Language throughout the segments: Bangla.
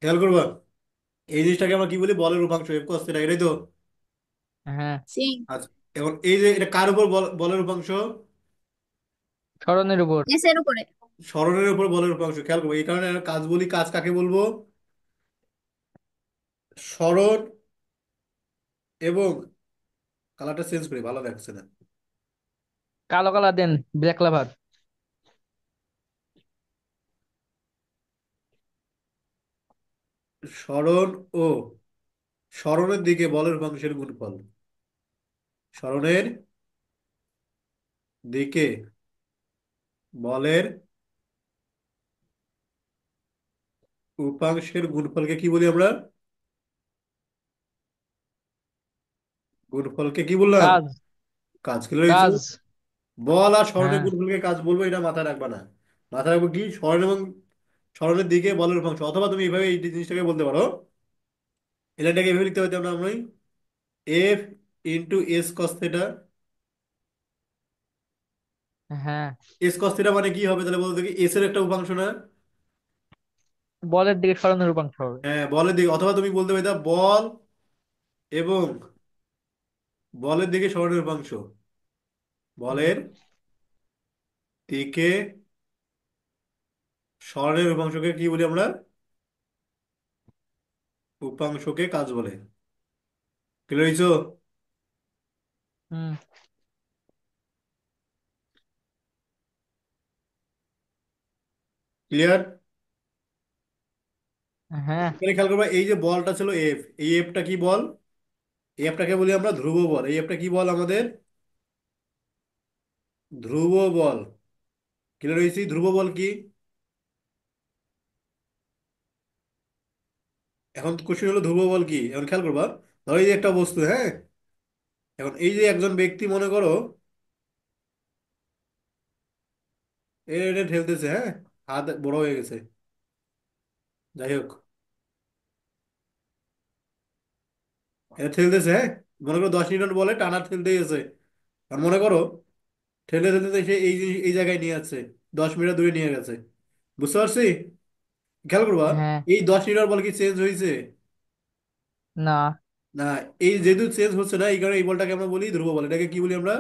খেয়াল করবা, এই জিনিসটাকে আমরা কি বলি? বলের উপাংশ, এফ কস থিটা, এটাই তো। হ্যাঁ। আচ্ছা, এখন এই যে এটা কার উপর বলের উপাংশ? স্মরণের উপর। এস এর উপরে। সরণের উপর বলের উপাংশ। খেয়াল করবো, এই কারণে আমরা কাজ বলি। কাজ কাকে বলবো? সরণ এবং, কালারটা চেঞ্জ করি, ভালো লাগছে না। কালো কালার দেন, ব্ল্যাক লাভার। সরণ ও সরণের দিকে বলের উপাংশের গুণফল। সরণের দিকে বলের উপাংশের গুণফলকে কি বলি আমরা? গুণফলকে কি বললাম? কাজ। কাজ। কি রয়েছে? কাজ। বল আর স্মরণের হ্যাঁ। গুণফলকে কাজ বলবো, এটা মাথায় রাখবা না। মাথায় রাখবো কি, স্মরণ এবং স্মরণের দিকে বলের উপাংশ। অথবা তুমি এইভাবে এই জিনিসটাকে বলতে পারো, এটাকে এভাবে লিখতে পারতাম না আমরা? F into S cos theta. হ্যাঁ। এস কস থিটা মানে কি হবে তাহলে বলতো? কি এস এর একটা উপাংশ না? বলের দিকে স্মরণের উপাংশ হবে। হ্যাঁ, বলের দিকে। অথবা তুমি বলতে পারতা বল এবং বলের দিকে স্মরণের উপাংশ। হুম। বলের দিকে স্মরণের উপাংশকে কি বলি আমরা? উপাংশকে কাজ বলে। ক্লিয়ার হইছো? হুম। ক্লিয়ার? হ্যাঁ। এখানে খেয়াল করবা, এই যে বলটা ছিল এফ, এই এফটা কি বল? এই এফটাকে বলি আমরা ধ্রুব বল। এই এফটা কি বল আমাদের? ধ্রুব বল। ক্লিয়ার হয়েছি? ধ্রুব বল কি? এখন কোশ্চেন হলো ধ্রুব বল কি। এখন খেয়াল করবা, ধরো এই যে একটা বস্তু, হ্যাঁ। এখন এই যে একজন ব্যক্তি, মনে করো এটা ঠেলতেছে, হ্যাঁ। হাত বড় হয়ে গেছে, যাই হোক, এটা ঠেলতেছে, হ্যাঁ। মনে করো 10 নিউটন বলে টানা ঠেলতেই আছে। আর মনে করো ঠেলতে ঠেলতে সে এই জায়গায় নিয়ে যাচ্ছে, 10 মিটার দূরে নিয়ে গেছে। বুঝতে পারছি? খেয়াল করবা, হ্যাঁ। এই 10 নিউটন বল কি চেঞ্জ হয়েছে? না। না। এই যেহেতু চেঞ্জ হচ্ছে না, এই কারণে এই বলটাকে আমরা বলি ধ্রুব বল। এটাকে কি বলি আমরা?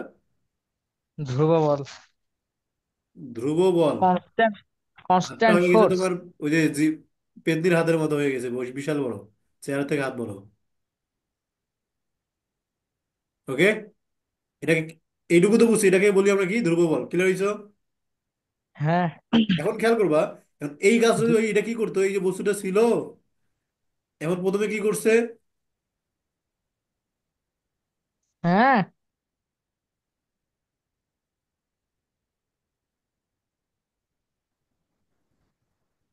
ধ্রুব বল। ধ্রুব বল। কনস্ট্যান্ট। হাতটা কনস্ট্যান্ট হয়ে গেছে ফোর্স। তোমার ওই যে পেন্দির হাতের মতো হয়ে গেছে, বিশাল বড়, চেহারা থেকে হাত বড়। ওকে, এটাকে, এইটুকু তো বুঝছি, এটাকে বলি আমরা কি? ধ্রুব বল। ক্লিয়ার হয়েছ? হ্যাঁ। এখন খেয়াল করবা, এখন এই গাছ এটা কি করতো? এই যে বস্তুটা ছিল, এখন প্রথমে কি করছে? হ্যাঁ।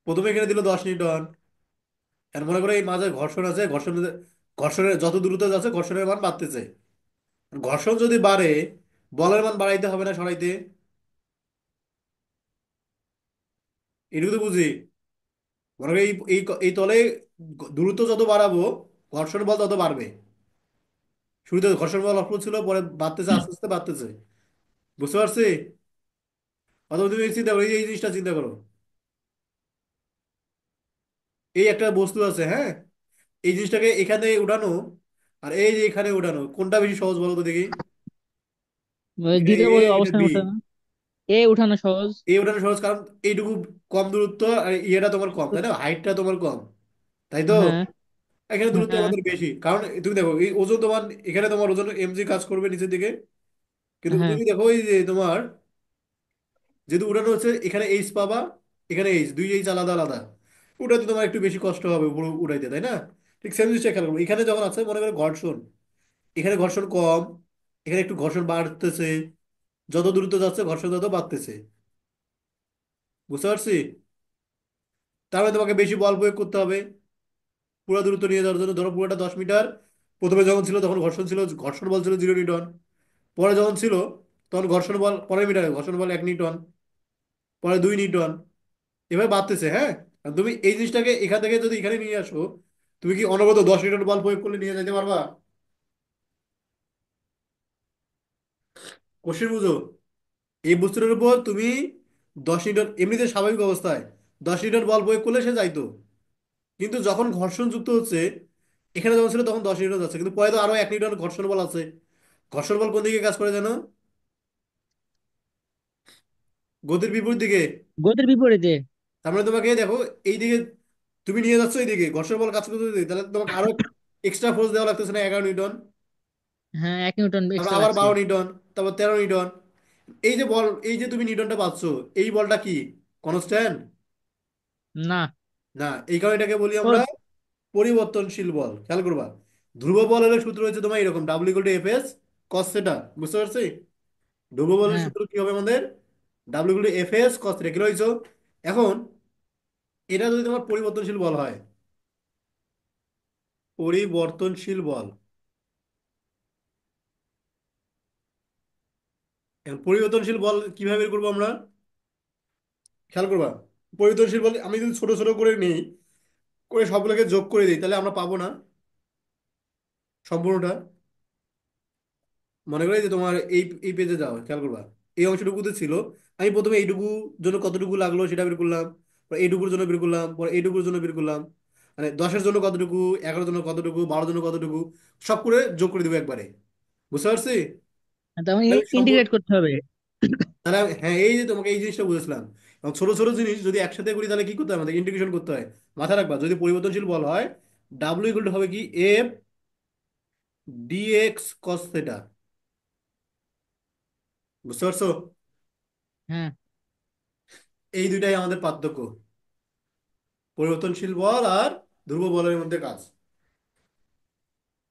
প্রথমে এখানে দিল 10 নিউটন। এখন মনে করো এই মাঝে ঘর্ষণ আছে, ঘর্ষণের যত দ্রুত যাচ্ছে ঘর্ষণের মান বাড়তেছে। ঘর্ষণ যদি বাড়ে, বলের মান বাড়াইতে হবে না সরাইতে? এটুকু তো বুঝি। মনে করো এই এই এই তলে দ্রুত যত বাড়াবো, ঘর্ষণ বল তত বাড়বে। শুরুতে ঘর্ষণ বল অল্প ছিল, পরে বাড়তেছে, আস্তে আস্তে বাড়তেছে। বুঝতে পারছি? অথবা তুমি চিন্তা করো, এই জিনিসটা চিন্তা করো, এই একটা বস্তু আছে, হ্যাঁ। এই জিনিসটাকে এখানে উঠানো আর এই যে এখানে উঠানো, কোনটা বেশি সহজ বলো তো দেখি? ওই এটা এ, দ্বিতীয় এটা অবস্থানে বি। ওঠে না। এ উঠানো সহজ। এই উঠানো সহজ, কারণ এইটুকু কম দূরত্ব, আর ইয়েটা তোমার কম, তাই না? হাইটটা তোমার কম, তাই তো? হ্যাঁ। এখানে দূরত্ব হ্যাঁ। আমাদের বেশি, কারণ তুমি দেখো এই ওজন তোমার, এখানে তোমার ওজন এমজি কাজ করবে নিচের দিকে। কিন্তু হ্যাঁ। তুমি দেখো এই যে তোমার, যেহেতু উঠানো হচ্ছে, এখানে এইচ পাবা, এখানে এইচ, দুই এইচ আলাদা আলাদা। উঠাতে তোমার একটু বেশি কষ্ট হবে উপরে উঠাইতে, তাই না? ঠিক সেম জিনিসটা খেয়াল করবো, এখানে যখন আছে মনে করো ঘর্ষণ, এখানে ঘর্ষণ কম, এখানে একটু ঘর্ষণ বাড়তেছে। যত দ্রুত যাচ্ছে ঘর্ষণ তত বাড়তেছে। বুঝতে পারছি? তার মানে তোমাকে বেশি বল প্রয়োগ করতে হবে পুরো দূরত্ব নিয়ে যাওয়ার জন্য। ধরো পুরোটা 10 মিটার, প্রথমে যখন ছিল তখন ঘর্ষণ ছিল, ঘর্ষণ বল ছিল 0 নিউটন। পরে যখন ছিল তখন ঘর্ষণ বল, পরের মিটারে ঘর্ষণ বল 1 নিউটন, পরে 2 নিউটন, এভাবে বাড়তেছে, হ্যাঁ। আর তুমি এই জিনিসটাকে এখান থেকে যদি এখানে নিয়ে আসো, তুমি কি অনবরত 10 নিউটন বল প্রয়োগ করলে নিয়ে যেতে পারবা? কোশ্চেন বুঝো, এই বস্তুটার উপর তুমি 10 নিউটন এমনিতে স্বাভাবিক অবস্থায় 10 নিউটন বল প্রয়োগ করলে সে যাইতো। কিন্তু যখন ঘর্ষণ যুক্ত হচ্ছে, এখানে যখন ছিল তখন 10 নিউটন যাচ্ছে, কিন্তু পরে তো আরো 1 নিউটন ঘর্ষণ বল আছে। ঘর্ষণ বল কোন দিকে কাজ করে জানো? গতির বিপরীত দিকে। গতির বিপরীতে। তার মানে তোমাকে দেখো, এই দিকে তুমি নিয়ে যাচ্ছ, এই দিকে ঘর্ষণ বল কাজ করতে দিকে, তাহলে তোমাকে আরো এক্সট্রা ফোর্স দেওয়া লাগতেছে না, 11 নিউটন। হ্যাঁ, 1 নিউটন তারপর এক্সট্রা আবার লাগছে। 12 নিউটন, তারপর 13 নিউটন। এই যে বল, এই যে তুমি নিউটনটা পাচ্ছ, এই বলটা কি কনস্ট্যান্ট? না। না, এই কারণে এটাকে বলি ও। আমরা পরিবর্তনশীল বল। খেয়াল করবা, ধ্রুব বল হলে সূত্র হচ্ছে তোমার এরকম, W equal two F S cos theta. বুঝতে পারছি? ধ্রুব বলের হ্যাঁ। সূত্র কি হবে আমাদের? W equal two F S cos theta. কি রয়েছে? এখন এটা যদি তোমার পরিবর্তনশীল বল হয়, পরিবর্তনশীল বল, এখন পরিবর্তনশীল বল কিভাবে বের করবো আমরা? খেয়াল করবা, পরিবর্তনশীল বল আমি যদি ছোট ছোট করে নিই, করে সবগুলোকে যোগ করে দিই, তাহলে আমরা পাবো না সম্পূর্ণটা। মনে করে যে তোমার এই এই পেজে যাও, খেয়াল করবা, এই অংশটুকুতে ছিল, আমি প্রথমে এইটুকু জন্য কতটুকু লাগলো সেটা বের করলাম, পরে এইটুকুর জন্য বের করলাম, পরে এইটুকুর জন্য বের করলাম, মানে 10-এর জন্য কতটুকু, 11-এর জন্য কতটুকু, 12-এর জন্য কতটুকু, সব করে যোগ করে দেবো একবারে। বুঝতে পারছি? তেমন তাহলে সম্পূর্ণ, ইন্টিগ্রেট করতে হবে। তাহলে হ্যাঁ, এই যে তোমাকে এই জিনিসটা বুঝেছিলাম। এবং ছোট ছোট জিনিস যদি একসাথে করি তাহলে কি করতে হয়, আমাদের ইন্টিগ্রেশন করতে হয়। মাথায় রাখবা, যদি পরিবর্তনশীল বল হয়, ডাব্লিউ ইকুয়াল টু হবে কি এফ ডিএক্স কস থেটা। বুঝতে পারছো? হ্যাঁ। এই দুইটাই আমাদের পার্থক্য, পরিবর্তনশীল বল আর ধ্রুব বলের মধ্যে কাজ।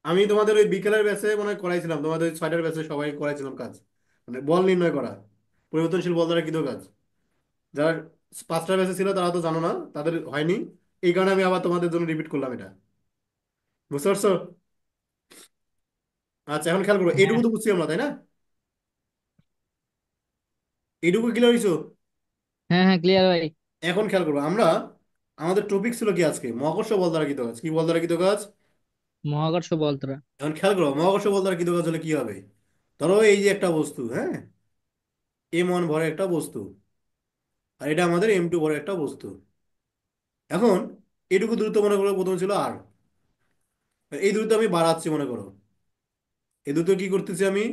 আমি তোমাদের ওই বিকেলের ব্যাচে মনে হয় করাইছিলাম, তোমাদের ওই 6টার ব্যাচে সবাই করাইছিলাম কাজ, মানে বল নির্ণয় করা, পরিবর্তনশীল বল দ্বারা কৃত কাজ। যারা 5টার ব্যাচে ছিল তারা তো জানো না, তাদের হয়নি, এই কারণে আমি আবার তোমাদের জন্য রিপিট করলাম এটা। বুঝতে পারছো? আচ্ছা, এখন খেয়াল করবো, এইটুকু হ্যাঁ, তো বুঝছি আমরা, তাই না? এইটুকু ক্লিয়ার হয়েছো? হ্যাঁ, হ্যাঁ, ক্লিয়ার ভাই। এখন খেয়াল করবো আমরা, আমাদের টপিক ছিল কি আজকে, মহাকর্ষ বল দ্বারা কৃত কাজ। কি বল দ্বারা কৃত কাজ? মহাকর্ষ বলতরা। এখন খেয়াল করো, মহাকর্ষ বল দ্বারা কৃত কাজ হলে কি হবে? ধরো এই যে একটা বস্তু, হ্যাঁ, M1 ভরের একটা বস্তু, আর এটা আমাদের M2 ভরের একটা বস্তু। এখন এটুকু দূরত্ব মনে করো প্রথম ছিল আর, এই দূরত্ব আমি বাড়াচ্ছি মনে করো, এই দূরত্ব কি করতেছি আমি,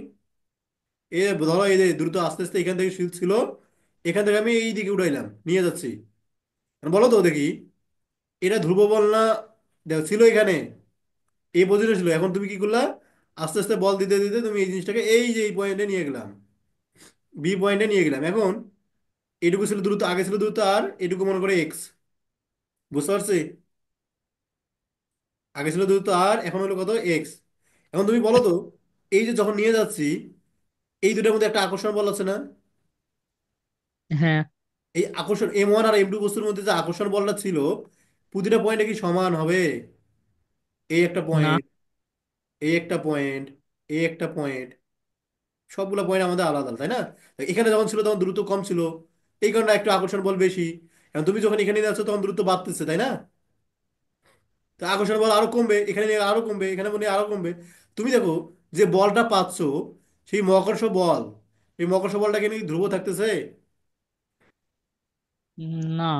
এ ধরো এই যে দ্রুত আস্তে আস্তে এখান থেকে ছিল, এখান থেকে আমি এই দিকে উঠাইলাম, নিয়ে যাচ্ছি। এখন বলো তো দেখি, এটা ধ্রুব বল না? দেখো ছিল এখানে, এই পজিশনে ছিল, এখন তুমি কি করলা, আস্তে আস্তে বল দিতে দিতে তুমি এই জিনিসটাকে এই যে এই পয়েন্টে নিয়ে গেলাম, বি পয়েন্টে নিয়ে গেলাম। এখন এটুকু ছিল দ্রুত, আগে ছিল দ্রুত আর, এটুকু মনে করে এক্স। বুঝতে পারছি? আগে ছিল দ্রুত আর, এখন হলো কত, এক্স। এখন তুমি বলো তো, এই যে যখন নিয়ে যাচ্ছি, এই দুটার মধ্যে একটা আকর্ষণ বল আছে না? হ্যাঁ। এই আকর্ষণ M1 আর M2 বস্তুর মধ্যে যে আকর্ষণ বলটা ছিল, প্রতিটা পয়েন্টে কি সমান হবে? এই একটা না। পয়েন্ট, এই একটা পয়েন্ট, এই একটা পয়েন্ট, সবগুলো পয়েন্ট আমাদের আলাদা আলাদা, তাই না? তো এখানে যখন ছিল তখন দ্রুত কম ছিল, এই কারণে একটু আকর্ষণ বল বেশি। এখন তুমি যখন এখানে নিয়ে যাচ্ছ তখন দ্রুত বাড়তেছে, তাই না? তো আকর্ষণ বল আরো কমবে, এখানে নিয়ে আরো কমবে, এখানে নিয়ে আরো কমবে। তুমি দেখো, যে বলটা পাচ্ছো, সেই মহাকর্ষ বল, এই মহাকর্ষ বলটাকে নিয়ে ধ্রুব থাকতেছে? না।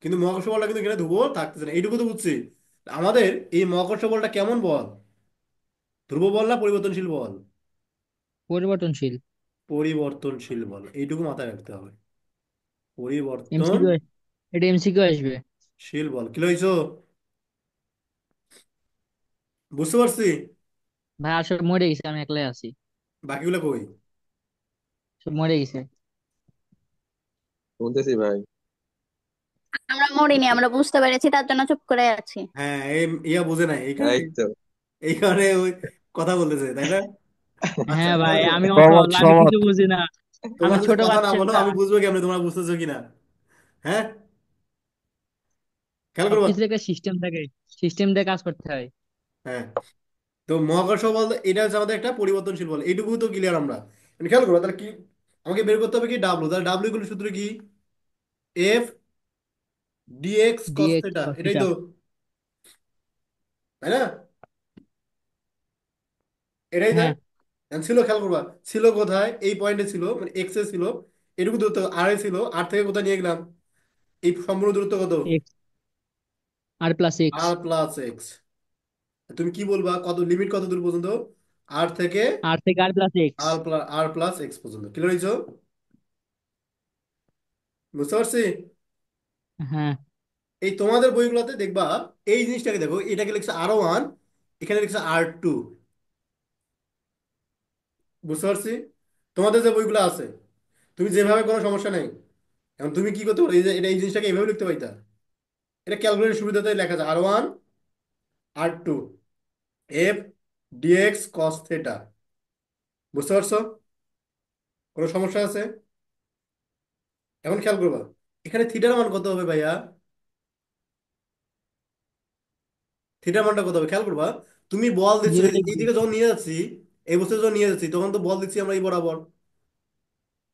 কিন্তু মহাকর্ষ বলটা কিন্তু এখানে ধ্রুব থাকতেছে না, এইটুকু তো বুঝছি। আমাদের এই মহাকর্ষ বলটা কেমন বল, ধ্রুব বল না পরিবর্তনশীল বল? পরিবর্তনশীল। পরিবর্তনশীল বল, এইটুকু মাথায় রাখতে হবে, এমসিকিউ। পরিবর্তনশীল এটা এমসিকিউ আসবে। বল। কি লইছো? বুঝতে পারছি। ভাই আর সব মরে গেছে, আমি একলাই আছি। বাকিগুলো কই? সব মরে গেছে। শুনতেছি ভাই। আমরা মরিনি, আমরা বুঝতে পেরেছি, তার জন্য চুপ করে আছি। হ্যাঁ, ইয়া বোঝে নাই এই কারণে, এই তো। এই কারণে ওই কথা বলতেছে, তাই না? আচ্ছা, হ্যাঁ ভাই, খেয়াল করো, আমি সহমত অসল, আমি সহমত। কিছু বুঝি না। আমি তোমরা যদি ছোট কথা না বলো বাচ্চা। আমি বুঝবো কেমনে তোমরা বুঝতেছো কিনা? হ্যাঁ, খেয়াল করবো। সবকিছু একটা সিস্টেম থাকে, সিস্টেম দিয়ে কাজ করতে হয়। হ্যাঁ, তো মহাকর্ষ বল এটা হচ্ছে আমাদের একটা পরিবর্তনশীল বল, এইটুকু তো ক্লিয়ার আমরা। মানে খেয়াল করো তাহলে কি, আমাকে বের করতে হবে কি ডাব্লু, তাহলে ডাব্লু গুলো সূত্র কি, এফ ডিএক্স কস ডিএক্স থিটা, কস এটাই থিটা। তো, তাই না? এটাই না? হ্যাঁ। And ছিল, খেয়াল করবা, ছিল কোথায়, এই পয়েন্টে ছিল, মানে এক্স এ ছিল, এটুকু দূরত্ব আর এ ছিল, আর থেকে কোথায় নিয়ে গেলাম, এই সম্পূর্ণ দূরত্ব কত? এক্স, আর প্লাস এক্স। আর প্লাস এক্স। তুমি কি বলবা, কত লিমিট কত দূর পর্যন্ত? আর থেকে আর থেকে আর প্লাস এক্স। আর প্লাস এক্স পর্যন্ত, কি রয়েছে? বুঝতে পারছি। হ্যাঁ। এই তোমাদের বইগুলোতে দেখবা এই জিনিসটাকে দেখো, এটাকে লিখছে আর 1, এখানে লিখছে আর 2। বুঝতে পারছি। তোমাদের যে বইগুলো আছে, তুমি যেভাবে, কোনো সমস্যা নেই। এখন তুমি কি করতে পারো, এই যে এটা, এই জিনিসটাকে এইভাবে লিখতে পাইতা। এটা ক্যালকুলেটর সুবিধাতে লেখা যায় আর 1 আর 2 এফ ডিএক্স কস থেটা। বুঝতে পারছো? কোনো সমস্যা আছে? এখন খেয়াল করবা, এখানে থিটার মান কত হবে ভাইয়া? থিটার মানটা কত হবে খেয়াল করবা। তুমি বল দিচ্ছ 0 ডিগ্রি। এইদিকে যখন নিয়ে যাচ্ছি, এই বস্তু যখন নিয়ে যাচ্ছি, তখন তো বল দিচ্ছি আমরা এই বরাবর,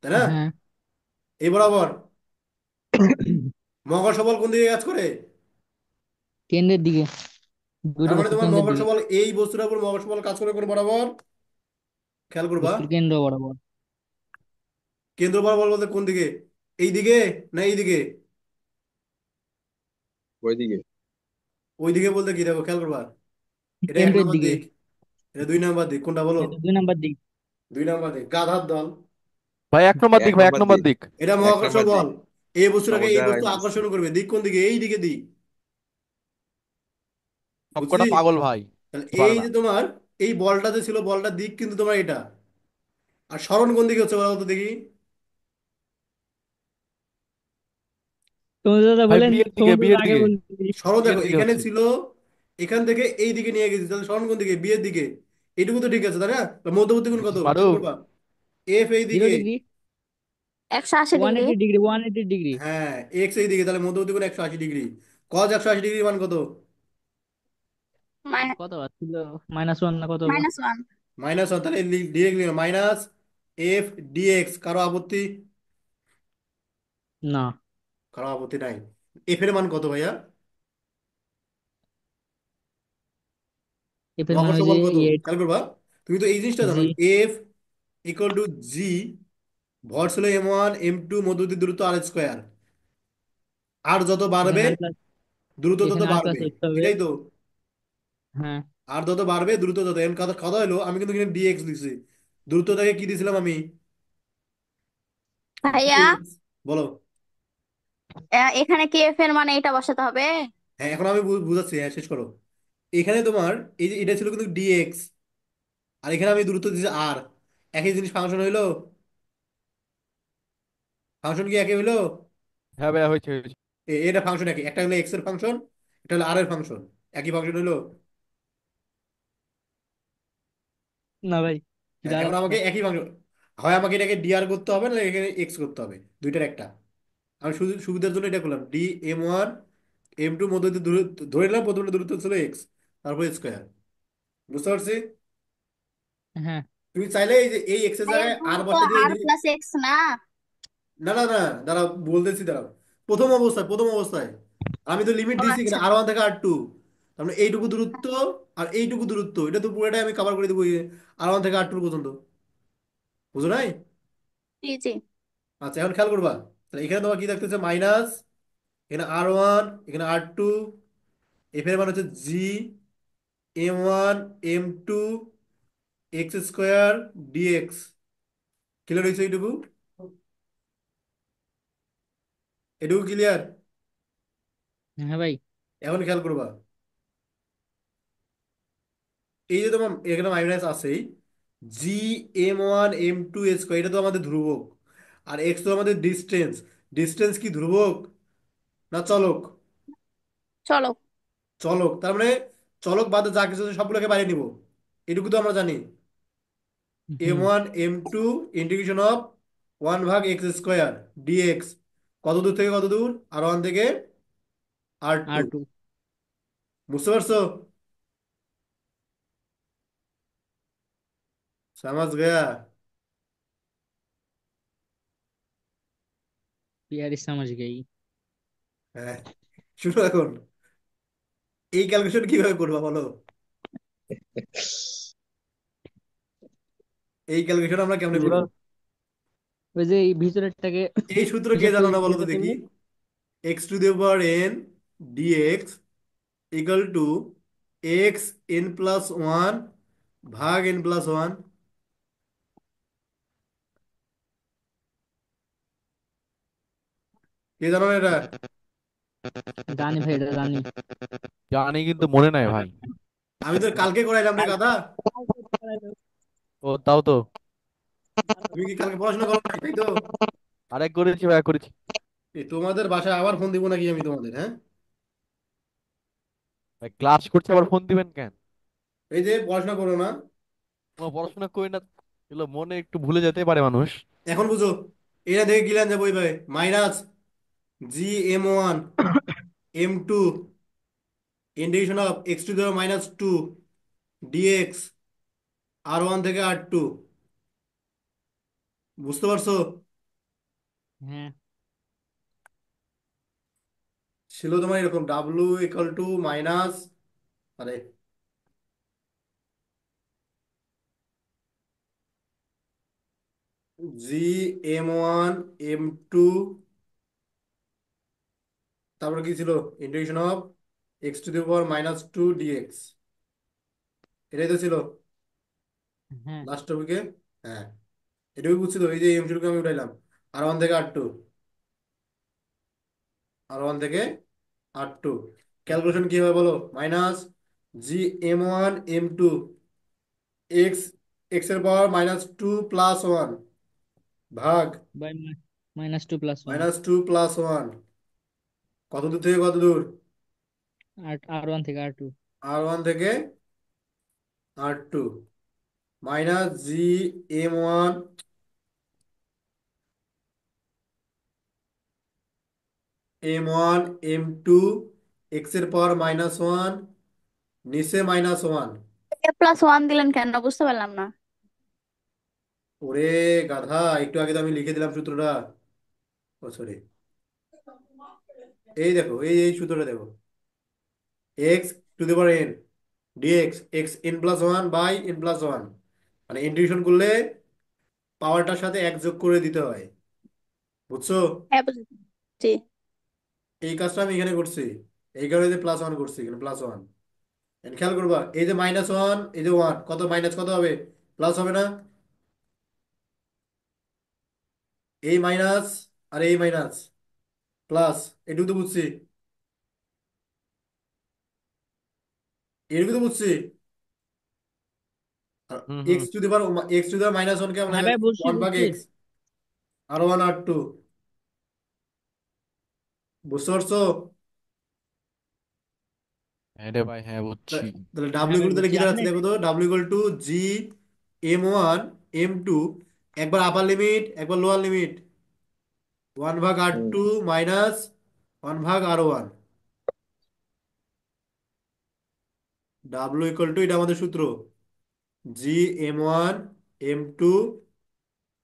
তাই না? হ্যাঁ। এই বরাবর। মহাকর্ষ বল কোন দিকে কাজ করে? কেন্দ্রের দিকে। দুইটা তার মানে বস্তু তোমার কেন্দ্রের মহাকর্ষ দিকে। বল, এই বস্তুটার উপর মহাকর্ষ বল কাজ করে কোন বরাবর? খেয়াল করবা। বস্তুর কেন্দ্র বরাবর। কেন্দ্র বরাবর বলতে কোন দিকে? এই দিকে না এই দিকে? ওইদিকে। ওই দিকে বলতে কি, দেখো খেয়াল করবা, এটা এক কেন্দ্রের নম্বর দিকে। দিক, এটা 2 নম্বর দিক, কোনটা বলো? এটা 2 নাম্বার দিক। 2 নম্বর দিক, গাধার দল। ভাই 1 নম্বর দিক, এক ভাই এক নম্বর নম্বর দিক। দিক। এটা এক মহাকর্ষ নম্বর দিক। বল। এই বস্তুটাকে এই সমুদ্রের বস্তু আগে দিচ্ছি। আকর্ষণ করবে, দিক কোন দিকে? এই দিকে দিক। বুঝছি। সবকটা পাগল ভাই, তাহলে বুঝতে পারে এই না। যে তোমার এই বলটা যে ছিল, বলটার দিক কিন্তু তোমার এটা। আর সরণ কোন দিকে হচ্ছে বলো তো দেখি। সমুদ্র দাদা ভাই বলেন, বিয়ের দিকে, সমুদ্র বিয়ের আগে দিকে, বলছি। সরণ বিয়ের দেখো দিকে এখানে হচ্ছে। ছিল, এখান থেকে এই দিকে নিয়ে গেছি, তাহলে সরণ কোন দিকে? বিয়ের দিকে। এটুকু তো ঠিক আছে, তাই না? তো মধ্যবর্তী কোণ কত পারো। খেয়াল করবা। এফ এই জিরো দিকে। Degree 180 degree. 180 degree 180 degree. হ্যাঁ, এক্স এই দিকে, তাহলে মধ্যবর্তী কোণ 180 ডিগ্রি। কজ 180 ডিগ্রি মান কত? কত ছিল? -1 না কত? -1। -1, তাহলে ডিরেক্ট মাইনাস এফ ডিএক্স। কারো আপত্তি? না। কারো আপত্তি নাই। এফ এর মান কত ভাইয়া? এফের মান মহাকর্ষ হয়েছে বল কত এইট খেয়াল করবা। তুমি তো এই জিনিসটা জানো, জি। এফ ইকুয়াল টু জি, ভর ছিল M1 M2, মধ্যবর্তী দূরত্ব আর স্কোয়ার। আর যত বাড়বে এখানে আর প্লাস দ্রুত তত এখানে আর প্লাস বাড়বে, এক্স হবে। এটাই তো। হ্যাঁ। আর যত বাড়বে দ্রুত তত, এম কথা কথা হলো, আমি কিন্তু এখানে ডিএক্স দিচ্ছি, দ্রুতটাকে কি দিয়েছিলাম আমি? ভাইয়া, ডিএক্স। বলো। এখানে কি এফ এর মানে এটা বসাতে হবে? হ্যাঁ, এখন আমি বুঝাচ্ছি, হ্যাঁ শেষ করো। এখানে তোমার এই যে এটা ছিল কিন্তু ডিএক্স, আর এখানে আমি দূরত্ব দিচ্ছি আর। একই জিনিস ফাংশন হইলো? ফাংশন কি একই হইলো? হ্যাঁ ভাইয়া, হয়েছে হয়েছে। এটা ফাংশন একই, একটা হলো এক্স এর ফাংশন, এটা হলো আর এর ফাংশন। একই ফাংশন হইলো। না ভাই, এটা হ্যাঁ, এখন আলাদা। আমাকে একই ফাংশন, হয় আমাকে এটাকে ডিআর করতে হবে, না এখানে এক্স করতে হবে, দুইটার একটা। আমি শুধু সুবিধার জন্য এটা করলাম, DM1 M2 মধ্যে ধরে নিলাম, প্রথমে দূরত্ব ছিল এক্স, তারপর স্কোয়ার। বুঝতে পারছি। হ্যাঁ। তুমি চাইলে এই যে এই এক্স এর ভাইয়া, জায়গায় আর দ্রুত বসে দিয়ে আর প্লাস এক্স না? না না না, দাঁড়াও বলতেছি, দাঁড়াও। প্রথম অবস্থায় আমি তো লিমিট ও দিয়েছি আচ্ছা। কিনা আর 1 থেকে আর 2। তার মানে এইটুকু দূরত্ব আর এইটুকু দূরত্ব, এটা তো পুরোটাই আমি কভার করে দেবো আর 1 থেকে আর 2 পর্যন্ত। বুঝো নাই? জি জি। আচ্ছা, এখন খেয়াল করবা, তাহলে এখানে তোমার কি থাকতেছে? মাইনাস, এখানে আর 1, এখানে আর 2, এফ এর মান হচ্ছে G M1 M2 x square dx. Clear হয়েছে এইটুকু? এটুকু ক্লিয়ার? হ্যাঁ ভাই। এখন খেয়াল করবা, এই যে তোমার এখানে মাইনাস আছেই, GM1 M2 স্কোয়ার, এটা তো আমাদের ধ্রুবক। আর এক্স তো আমাদের ডিস্টেন্স। ডিস্টেন্স কি ধ্রুবক না চলক? চলো। চলক, তার মানে চলক বাদে যা কিছু আছে সবগুলোকে বাইরে নিব, এটুকু তো আমরা জানি। M hmm. One M two integration of 1/x² dx. কত দূর থেকে কত দূর? আর 1 থেকে আর 2। আর 2। বুঝতে পারছো? সমাজ গয়া। यार समझ गई। হ্যাঁ, শুনো এখন, এই ক্যালকুলেশন কিভাবে করবা বলো? এই ক্যালকুলেশন আমরা কেমনে পুরো করবো? ওই যে এই ভিতরেরটাকে এই সূত্র কে হিসাব জানো করে না বলো বের তো করতে দেখি। হবে। X to the power n dx equal to x n plus one ভাগ এন প্লাস ওয়ান। কে জানো না এটা? জানি ভাই, এটা জানি। জানি কিন্তু মনে নাই ভাই। আমি তো কালকে করাইলাম রে গাধা। ও তাও তো। তুমি কি কালকে পড়াশোনা করো না, তাই তো? আরে করেছি ভাই, করেছি। এই তোমাদের বাসায় আবার ফোন দিব নাকি আমি তোমাদের, হ্যাঁ? ভাই ক্লাস করছে, আবার ফোন দিবেন কেন? এই যে পড়াশোনা করো না। তোমার পড়াশোনা করি না, এগুলো মনে একটু ভুলে যেতে পারে মানুষ। এখন বুঝো, এটা দেখে গিলান যাবো ভাই। Minus G M one M two integration of x to the power minus two dx r one থেকে আর টু। বুঝতে পারছো? হ্যাঁ। ছিল তোমার এরকম ডাব্লু ইকাল টু মাইনাস, আরে G M one M two, তারপরে কি ছিল? Integration of x to the power minus two dx. এটাই তো ছিল হ্যাঁ। লাস্ট টপিকে। হ্যাঁ, এটুকু বুঝছি তো। এই যে এম টুকু আমি উঠাইলাম, আর ওয়ান থেকে আর টু, আর ওয়ান থেকে আর টু। ক্যালকুলেশন কি হবে বলো? Minus G M one M two X, X এর power minus two plus one ভাগ by -2 + 1। Minus two plus one. কত দূর থেকে কত দূর? আর 1 থেকে আর 2। আর ওয়ান থেকে আর two minus G M one M one M two X এর পাওয়ার মাইনাস ওয়ান নিচে মাইনাস ওয়ান। A+1 দিলেন কেন, বুঝতে পারলাম না। ওরে গাধা, একটু আগে তো আমি লিখে দিলাম সূত্রটা। ও সরি, এই দেখো, এই সূত্রটা দেখো। X to the power n dx x n plus one by n plus one, মানে ইন্টিগ্রেশন করলে পাওয়ারটার সাথে এক যোগ করে দিতে হয়। বুঝছো? হ্যাঁ বুঝেছি। জি। এই কাজটা আমি এখানে করছি, এই কারণে যে প্লাস ওয়ান করছি এখানে প্লাস ওয়ান। খেয়াল করবা, এই যে মাইনাস ওয়ান, এই যে ওয়ান, কত মাইনাস কত হবে? প্লাস হবে না? এই মাইনাস আর এই মাইনাস প্লাস, এটুকু তো বুঝছি, এটুকু তো বুঝছি। হুম হুম। X to the power, X to the power minus one কে আমরা হ্যাঁ ভাই, বুঝছি ওয়ান ভাগ বুঝছি। X R one R two. বুঝতে পারছো? হ্যাঁ রে ভাই, হ্যাঁ বুঝছি। তাহলে হ্যাঁ ডাব্লিউ ভাই ইকুয়াল তাহলে বুঝছি, কি দাঁড়াচ্ছে আপনি। দেখো তো? W equal to G M one M two, একবার আপার লিমিট একবার লোয়ার লিমিট, ওয়ান ভাগ আর হুম। টু মাইনাস ওয়ান ভাগ R one. W equal to, এটা আমাদের সূত্র, G M one M two,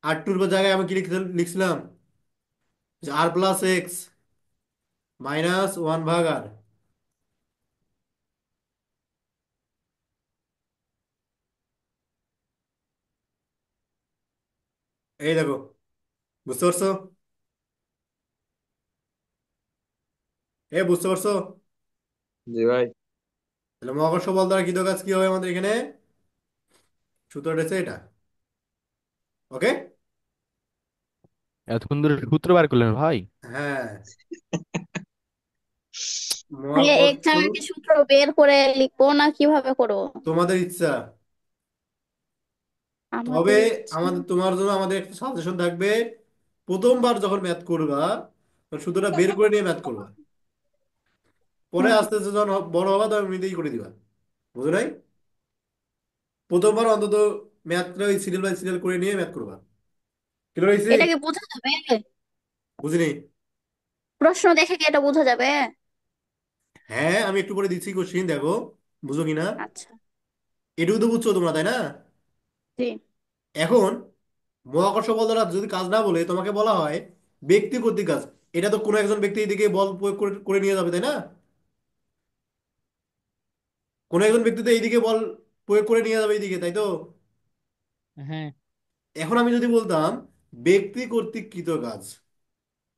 R টুর জায়গায় আমি কি লিখছিলাম? R plus X minus one ভাগ আর। এই দেখো, বুঝতে পারছো? বুঝতে পারছো? জি ভাই। তাহলে মহাকর্ষ বল দ্বারা কৃত কাজ কি হবে আমাদের এখানে? সূত্রটা হচ্ছে এটা। ওকে। এতক্ষণ ধরে সূত্র বার করলেন ভাই? হ্যাঁ, মহাকর্ষ, এক্সামে কি সূত্র বের করে লিখবো না কিভাবে করবো? তোমাদের ইচ্ছা। তবে আমাদের ইচ্ছা। আমাদের, তোমার জন্য আমাদের একটা সাজেশন থাকবে, প্রথমবার যখন ম্যাথ করবা তখন সূত্রটা বের করে নিয়ে ম্যাথ করবা। পরে হুম। আস্তে আস্তে যখন বড় হবা তখন এমনিতেই করে দিবা। বুঝো নাই? প্রথমবার অন্তত ম্যাথটা ওই সিরিয়াল বাই সিরিয়াল করে নিয়ে ম্যাথ করবা। ক্লিয়ার হয়েছে? এটা কি বোঝা যাবে? বুঝিনি? প্রশ্ন দেখে কি এটা বোঝা যাবে? হ্যাঁ, আমি একটু পরে দিচ্ছি কোশ্চিন, দেখো বুঝো কিনা। আচ্ছা। এটুকু তো বুঝছো তোমরা, তাই না? জি। এখন মহাকর্ষ বল দ্বারা যদি কাজ না বলে তোমাকে বলা হয় ব্যক্তি কর্তৃক কাজ, এটা তো কোনো একজন ব্যক্তি এদিকে বল প্রয়োগ করে করে নিয়ে যাবে, তাই না? কোনো একজন ব্যক্তি তো এইদিকে বল প্রয়োগ করে নিয়ে যাবে এইদিকে, তাই তো? হ্যাঁ। এখন আমি যদি বলতাম ব্যক্তি কর্তৃক কৃত কাজ,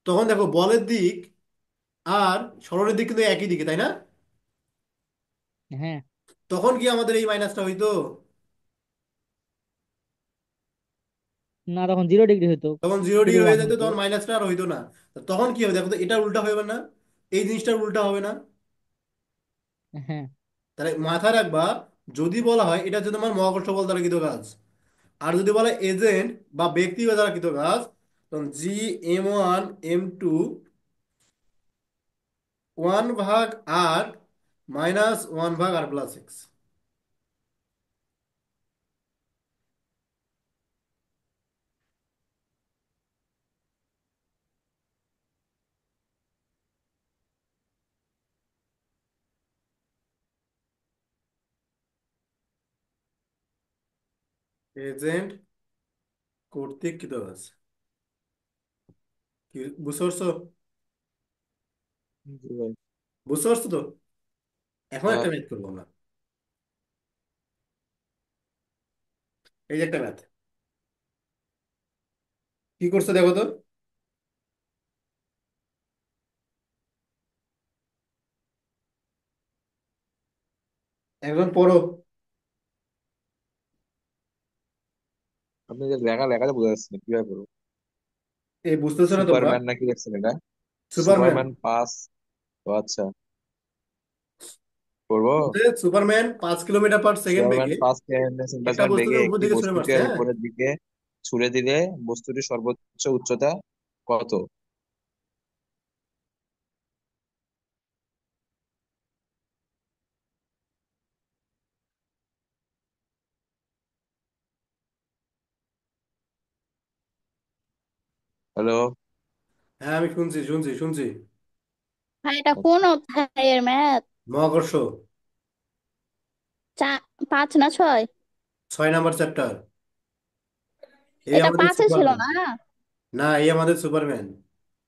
তখন দেখো বলের দিক আর সরণের দিক কিন্তু একই দিকে, তাই না? হ্যাঁ। তখন কি আমাদের এই মাইনাসটা হইতো? না, তখন 0 ডিগ্রি হতো। তখন 0 ডিগ্রি শুধু হয়ে ওয়ান যেত, হতো। তখন মাইনাসটা আর হইতো না। তো তখন কি হবে দেখো তো, এটা উল্টা হবে না? এই জিনিসটার উল্টা হবে না? হ্যাঁ। তাহলে মাথায় রাখবা, যদি বলা হয় এটা হচ্ছে তোমার মহাকর্ষ বল দ্বারা কৃত কাজ, আর যদি বলে এজেন্ট বা ব্যক্তি দ্বারা কৃত কাজ, তখন G m1 m2 1/r - 1/r+6। Agent কর্তৃক কৃত কাজ, কি বুঝতে পারছো? জি ভাই। বুঝতে পারছো তো? এখন হ্যাঁ। একটা ম্যাথ করবো আমরা। এই যে একটা ম্যাথ কি করছো দেখো তো। একজন পড়ো। আপনি যে লেখা লেখাতে বোঝা যাচ্ছে না কিভাবে করবো। এই বুঝতেছো না তোমরা? সুপারম্যান নাকি দেখছেন এটা? Superman Superman pass. ও আচ্ছা, করবো। বলতে Superman 5 kilometre per second Superman বেগে পাস একটা সেন্টিমিটার বস্তুকে বেগে উপর একটি দিকে ছুড়ে বস্তুকে মারছে, হ্যাঁ? উপরের দিকে ছুড়ে দিলে বস্তুটির সর্বোচ্চ উচ্চতা কত? হ্যালো। হ্যাঁ আমি শুনছি শুনছি শুনছি। ভাই এটা কোন আচ্ছা। অধ্যায়ের ম্যাথ? মহাকর্ষ। চা 5 না 6? 6 নম্বর চ্যাপ্টার। এই এটা আমাদের 5-এ ছিল সুপারম্যান। না? না, এই আমাদের সুপারম্যান।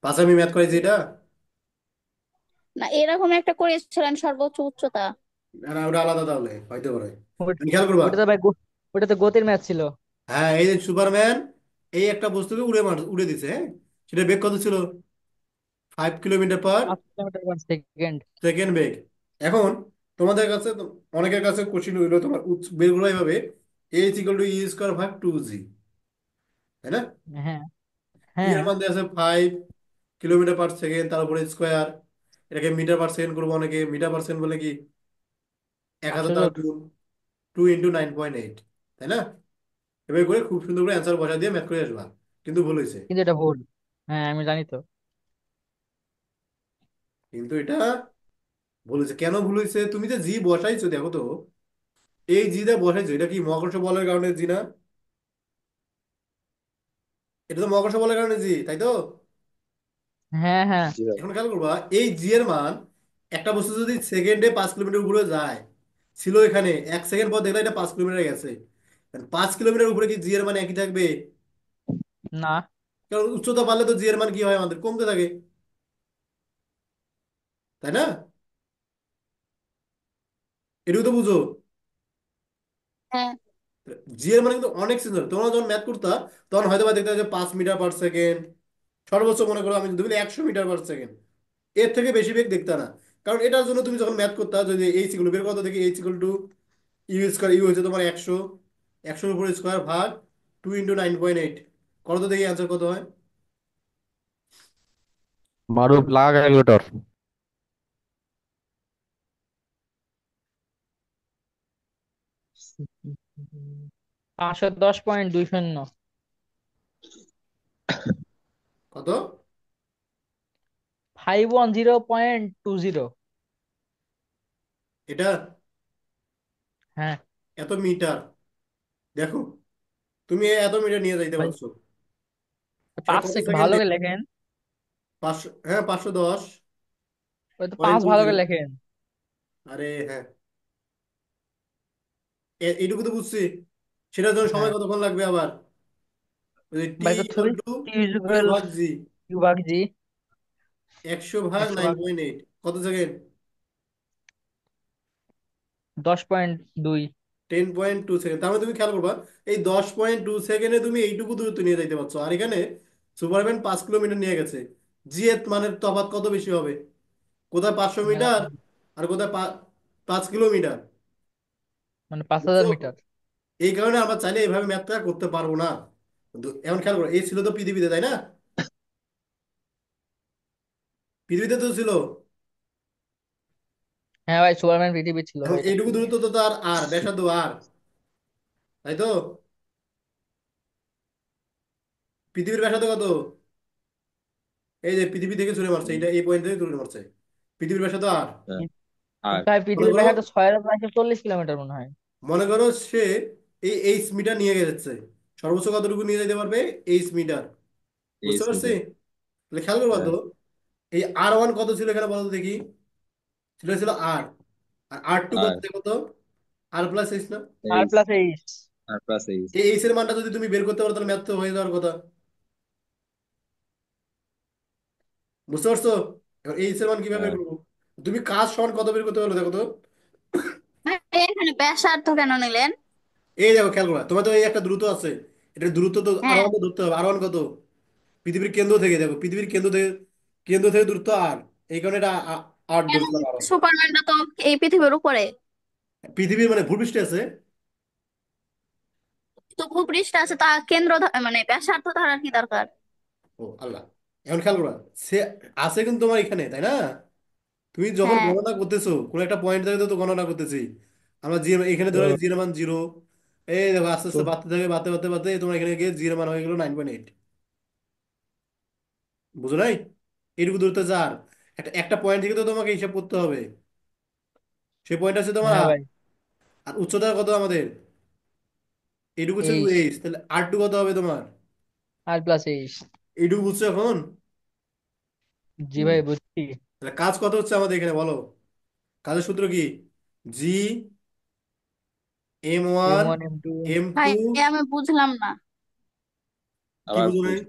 পাঁচে আমি ম্যাথ করেছি এটা। না, এরকম একটা করেছিলেন সর্বোচ্চ উচ্চতা। না না, ওটা আলাদা, তাহলে হয়তো পারে। ওট- তুমি খেয়াল করবা। ওটা তো ভাই ওটা তো গতির ম্যাচ ছিল। হ্যাঁ, এই যে সুপারম্যান এই একটা বস্তুকে উড়ে দিছে, হ্যাঁ? সেটা বেগ কত ছিল? 5 কিলোমিটার পার 5 কিলোমিটার/সেকেন্ড। সেকেন্ড বেগ। এখন তোমাদের কাছে অনেকের কাছে কোশ্চিন হইলো তোমার বের করা এইভাবে, H = E² / 2g, তাই না? হ্যাঁ। ই হ্যাঁ। এর মান দেওয়া আছে 5 কিলোমিটার পার সেকেন্ড, তার উপরে স্কোয়ার। এটাকে মিটার পার সেকেন্ড করবো, অনেকে মিটার পার সেকেন্ড বলে কি 1,000 দ্বারা 500 গুণ, 2 × 9.8, তাই না? এভাবে করে খুব সুন্দর করে অ্যান্সার বসা দিয়ে ম্যাথ করে আসবা, কিন্তু ভুল হয়েছে। কিন্তু এটা ভুল। হ্যাঁ, আমি জানি তো। কিন্তু এটা ভুল হয়েছে, কেন ভুল হয়েছে? তুমি যে জি বসাইছো দেখো তো, এই জি দা বসাইছো, এটা কি মহাকর্ষ বলের কারণে জি না? এটা তো মহাকর্ষ বলের কারণে জি, তাই তো? হ্যাঁ, হ্যাঁ। জি ভাই। এখন খেয়াল করবা, এই জি এর মান, একটা বস্তু যদি সেকেন্ডে 5 কিলোমিটার উপরে যায়, ছিল এখানে 1 সেকেন্ড পর দেখলে এটা 5 কিলোমিটার গেছে, 5 কিলোমিটার উপরে কি জি এর মান একই থাকবে? না। কারণ উচ্চতা বাড়লে তো জি এর মান কি হয় আমাদের, কমতে থাকে, তাই না? এটুকু তো বুঝো। হ্যাঁ। জি এর মানে কিন্তু অনেক সিজনাল। তোমরা যখন ম্যাথ করতা তখন হয়তো বা দেখতে যে 5 মিটার পার সেকেন্ড, সর্বোচ্চ মনে করো আমি যদি বলি 100 মিটার পার সেকেন্ড, এর থেকে বেশি বেগ দেখতা না। কারণ এটার জন্য তুমি যখন ম্যাথ করতা, যদি এইচ ইকুয়াল বের কত দেখি, H = ইউ হচ্ছে তোমার 100, 100-এর উপরে স্কোয়ার ভাগ 2 × 9.8, কত তো দেখি অ্যান্সার কত হয়? মারুফ লাগা ক্যালকুলেটর। 510.20। কত? 510.20। এটা হ্যাঁ এত মিটার, দেখো তুমি এত মিটার নিয়ে যাইতে ভাই, পারছো, সেটা পাঁচ কত ভালো সেকেন্ডে? করে লেখেন। 500, হ্যাঁ 510 ওই তো পয়েন্ট পাঁচ টু ভালো করে জিরো লেখেন। আরে হ্যাঁ, এইটুকু তো বুঝছি। সেটার জন্য সময় হ্যাঁ কতক্ষণ লাগবে আবার? টি ভাই, তো equal three two T U equal ভাগ জি, ইউ ভাগ জি। 100 ভাগ 100 ভাগ নাইন পয়েন্ট এইট কত সেকেন্ড? 10.2। 10.2 সেকেন্ড। তার মানে তুমি খেয়াল করবা, এই 10.2 সেকেন্ডে তুমি এইটুকু দূরত্ব নিয়ে যাইতে পারছো, আর এখানে সুপারম্যান 5 কিলোমিটার নিয়ে গেছে। জি এর মানের তফাৎ কত বেশি হবে? কোথায় 500 মিটার, মেলা। আর কোথায় 5 কিলোমিটার। মানে 5,000 বুঝছো? মিটার। এই কারণে আমরা চাইলে এইভাবে ম্যাথটা করতে পারবো না। কিন্তু এখন খেয়াল করো, এই ছিল তো পৃথিবীতে, তাই না? পৃথিবীতে তো ছিল। হ্যাঁ ভাই, সুপারম্যান পৃথিবী ছিল এবং ভাই, এটা এইটুকু ঠিক দূরত্ব আছে। তো আর আর ব্যাসার্ধ আর, তাই তো? পৃথিবীর ব্যাসার্ধ কত? এই যে পৃথিবী থেকে ছুড়ে মারছে, এটা এই পয়েন্ট থেকে ছুড়ে মারছে। পৃথিবীর ব্যাসার্ধ আর। হ্যাঁ, কিন্তু আর ভাই মনে পৃথিবীর করো, ব্যাসার্ধ 6,440 কিলোমিটার মনে হয়। মনে করো সে এই 8 মিটার নিয়ে গেছে। সর্বোচ্চ কতটুকু নিয়ে যেতে পারবে? 8 মিটার। বুঝতে 23 পারছি? মিটার। তাহলে খেয়াল করবো হ্যাঁ, তো, এই R1 কত ছিল এখানে বলতো দেখি। ছিল আর, আর R2 কত আর দেখো তো। R+H না? আর 23, প্লাস 8। আর প্লাস 23। এই এইচ এর মানটা যদি তুমি বের করতে পারো তাহলে ম্যাথ তো হয়ে যাওয়ার কথা। বুঝতে পারছো? এবার এইচ এর মান কিভাবে বের হ্যাঁ, করবো? তুমি কাজ সমান কত বের করতে পারো দেখো তো। ভাই এখানে ব্যাসার্ধ কেন নিলেন? এই দেখো খেয়াল করো, তোমার তো এই একটা দ্রুত আছে, এটা দ্রুত তো আর হ্যাঁ, ওয়ান তো ধরতে হবে। আর ওয়ান কত? পৃথিবীর কেন্দ্র থেকে, দেখো পৃথিবীর কেন্দ্র থেকে দূরত্ব আর, এই কারণে এটা আট কেন? ধরছিলাম আর। সুপারম্যানটা তো এই পৃথিবীর উপরে। পৃথিবীর মানে ভূপৃষ্ঠে আছে। তো ভূপৃষ্ঠ আছে, তা মানে ব্যাসার্ধ ধরার কি দরকার? ও আল্লাহ, এখন খেয়াল করো, সে আছে কিন্তু তোমার এখানে, তাই না? তুমি যখন হ্যাঁ, গণনা করতেছো কোন একটা পয়েন্ট থেকে তো গণনা করতেছি আমরা, জি এখানে ধরো তো জিরো মান 0। এই দেখো আস্তে তো আস্তে বাড়তে থাকে, বাড়তে বাড়তে বাড়তে তোমার এখানে গিয়ে জিরো মান হয়ে গেলো 9.8। বুঝো নাই? এইটুকু দূরত্ব যার, একটা একটা পয়েন্ট থেকে তো তোমাকে হিসাব করতে হবে। সেই পয়েন্ট আছে তোমার হ্যাঁ আর। ভাই, আর উচ্চতা কত আমাদের? এইটুকু হচ্ছে 8। 8, তাহলে R2 কত হবে তোমার? আর প্লাস 8। এইটুকু বুঝছো এখন? জি হুম, ভাই, বুঝছি। তাহলে কাজ কত হচ্ছে আমাদের এখানে বলো। কাজের সূত্র কি? জি M1 M1 M2। M2। ভাই আমি বুঝলাম না। কি আবার বুঝো নাই? বুঝ।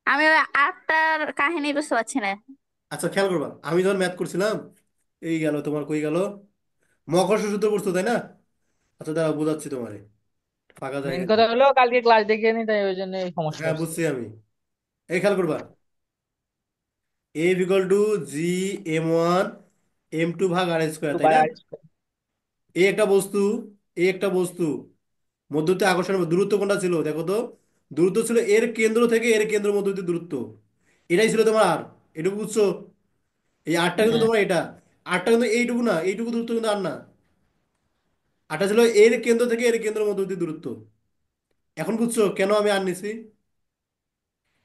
আমি ওই আটটার কাহিনী বুঝতে পারছি না। আচ্ছা খেয়াল করবা, আমি যখন ম্যাথ করছিলাম, এই গেল তোমার, কই গেল, মহাকর্ষ সূত্র করছো তাই না? আচ্ছা দাঁড়া বোঝাচ্ছি তোমারে, ফাঁকা মেন জায়গায়। কথা হলো কালকে ক্লাস দেখিনি, তাই ওই জন্য এই সমস্যা হ্যাঁ হচ্ছে। বুঝছি আমি। এই খেয়াল করবা, A = G M1 M2/r², two তাই বাই না? আর স্কয়ার। এই একটা বস্তু, এই একটা বস্তু, মধ্যবর্তী আকর্ষণের দূরত্ব কোনটা ছিল দেখো তো। দূরত্ব ছিল এর কেন্দ্র থেকে এর কেন্দ্র মধ্যবর্তী দূরত্ব, এটাই ছিল তোমার আর। এটুকু বুঝছো? এই আরটা কিন্তু হ্যাঁ, তোমার এটা, আরটা কিন্তু এইটুকু না, এইটুকু দূরত্ব কিন্তু আর না। আরটা ছিল এর কেন্দ্র থেকে এর কেন্দ্র মধ্যবর্তী দূরত্ব। এখন বুঝছো কেন আমি আর নিছি?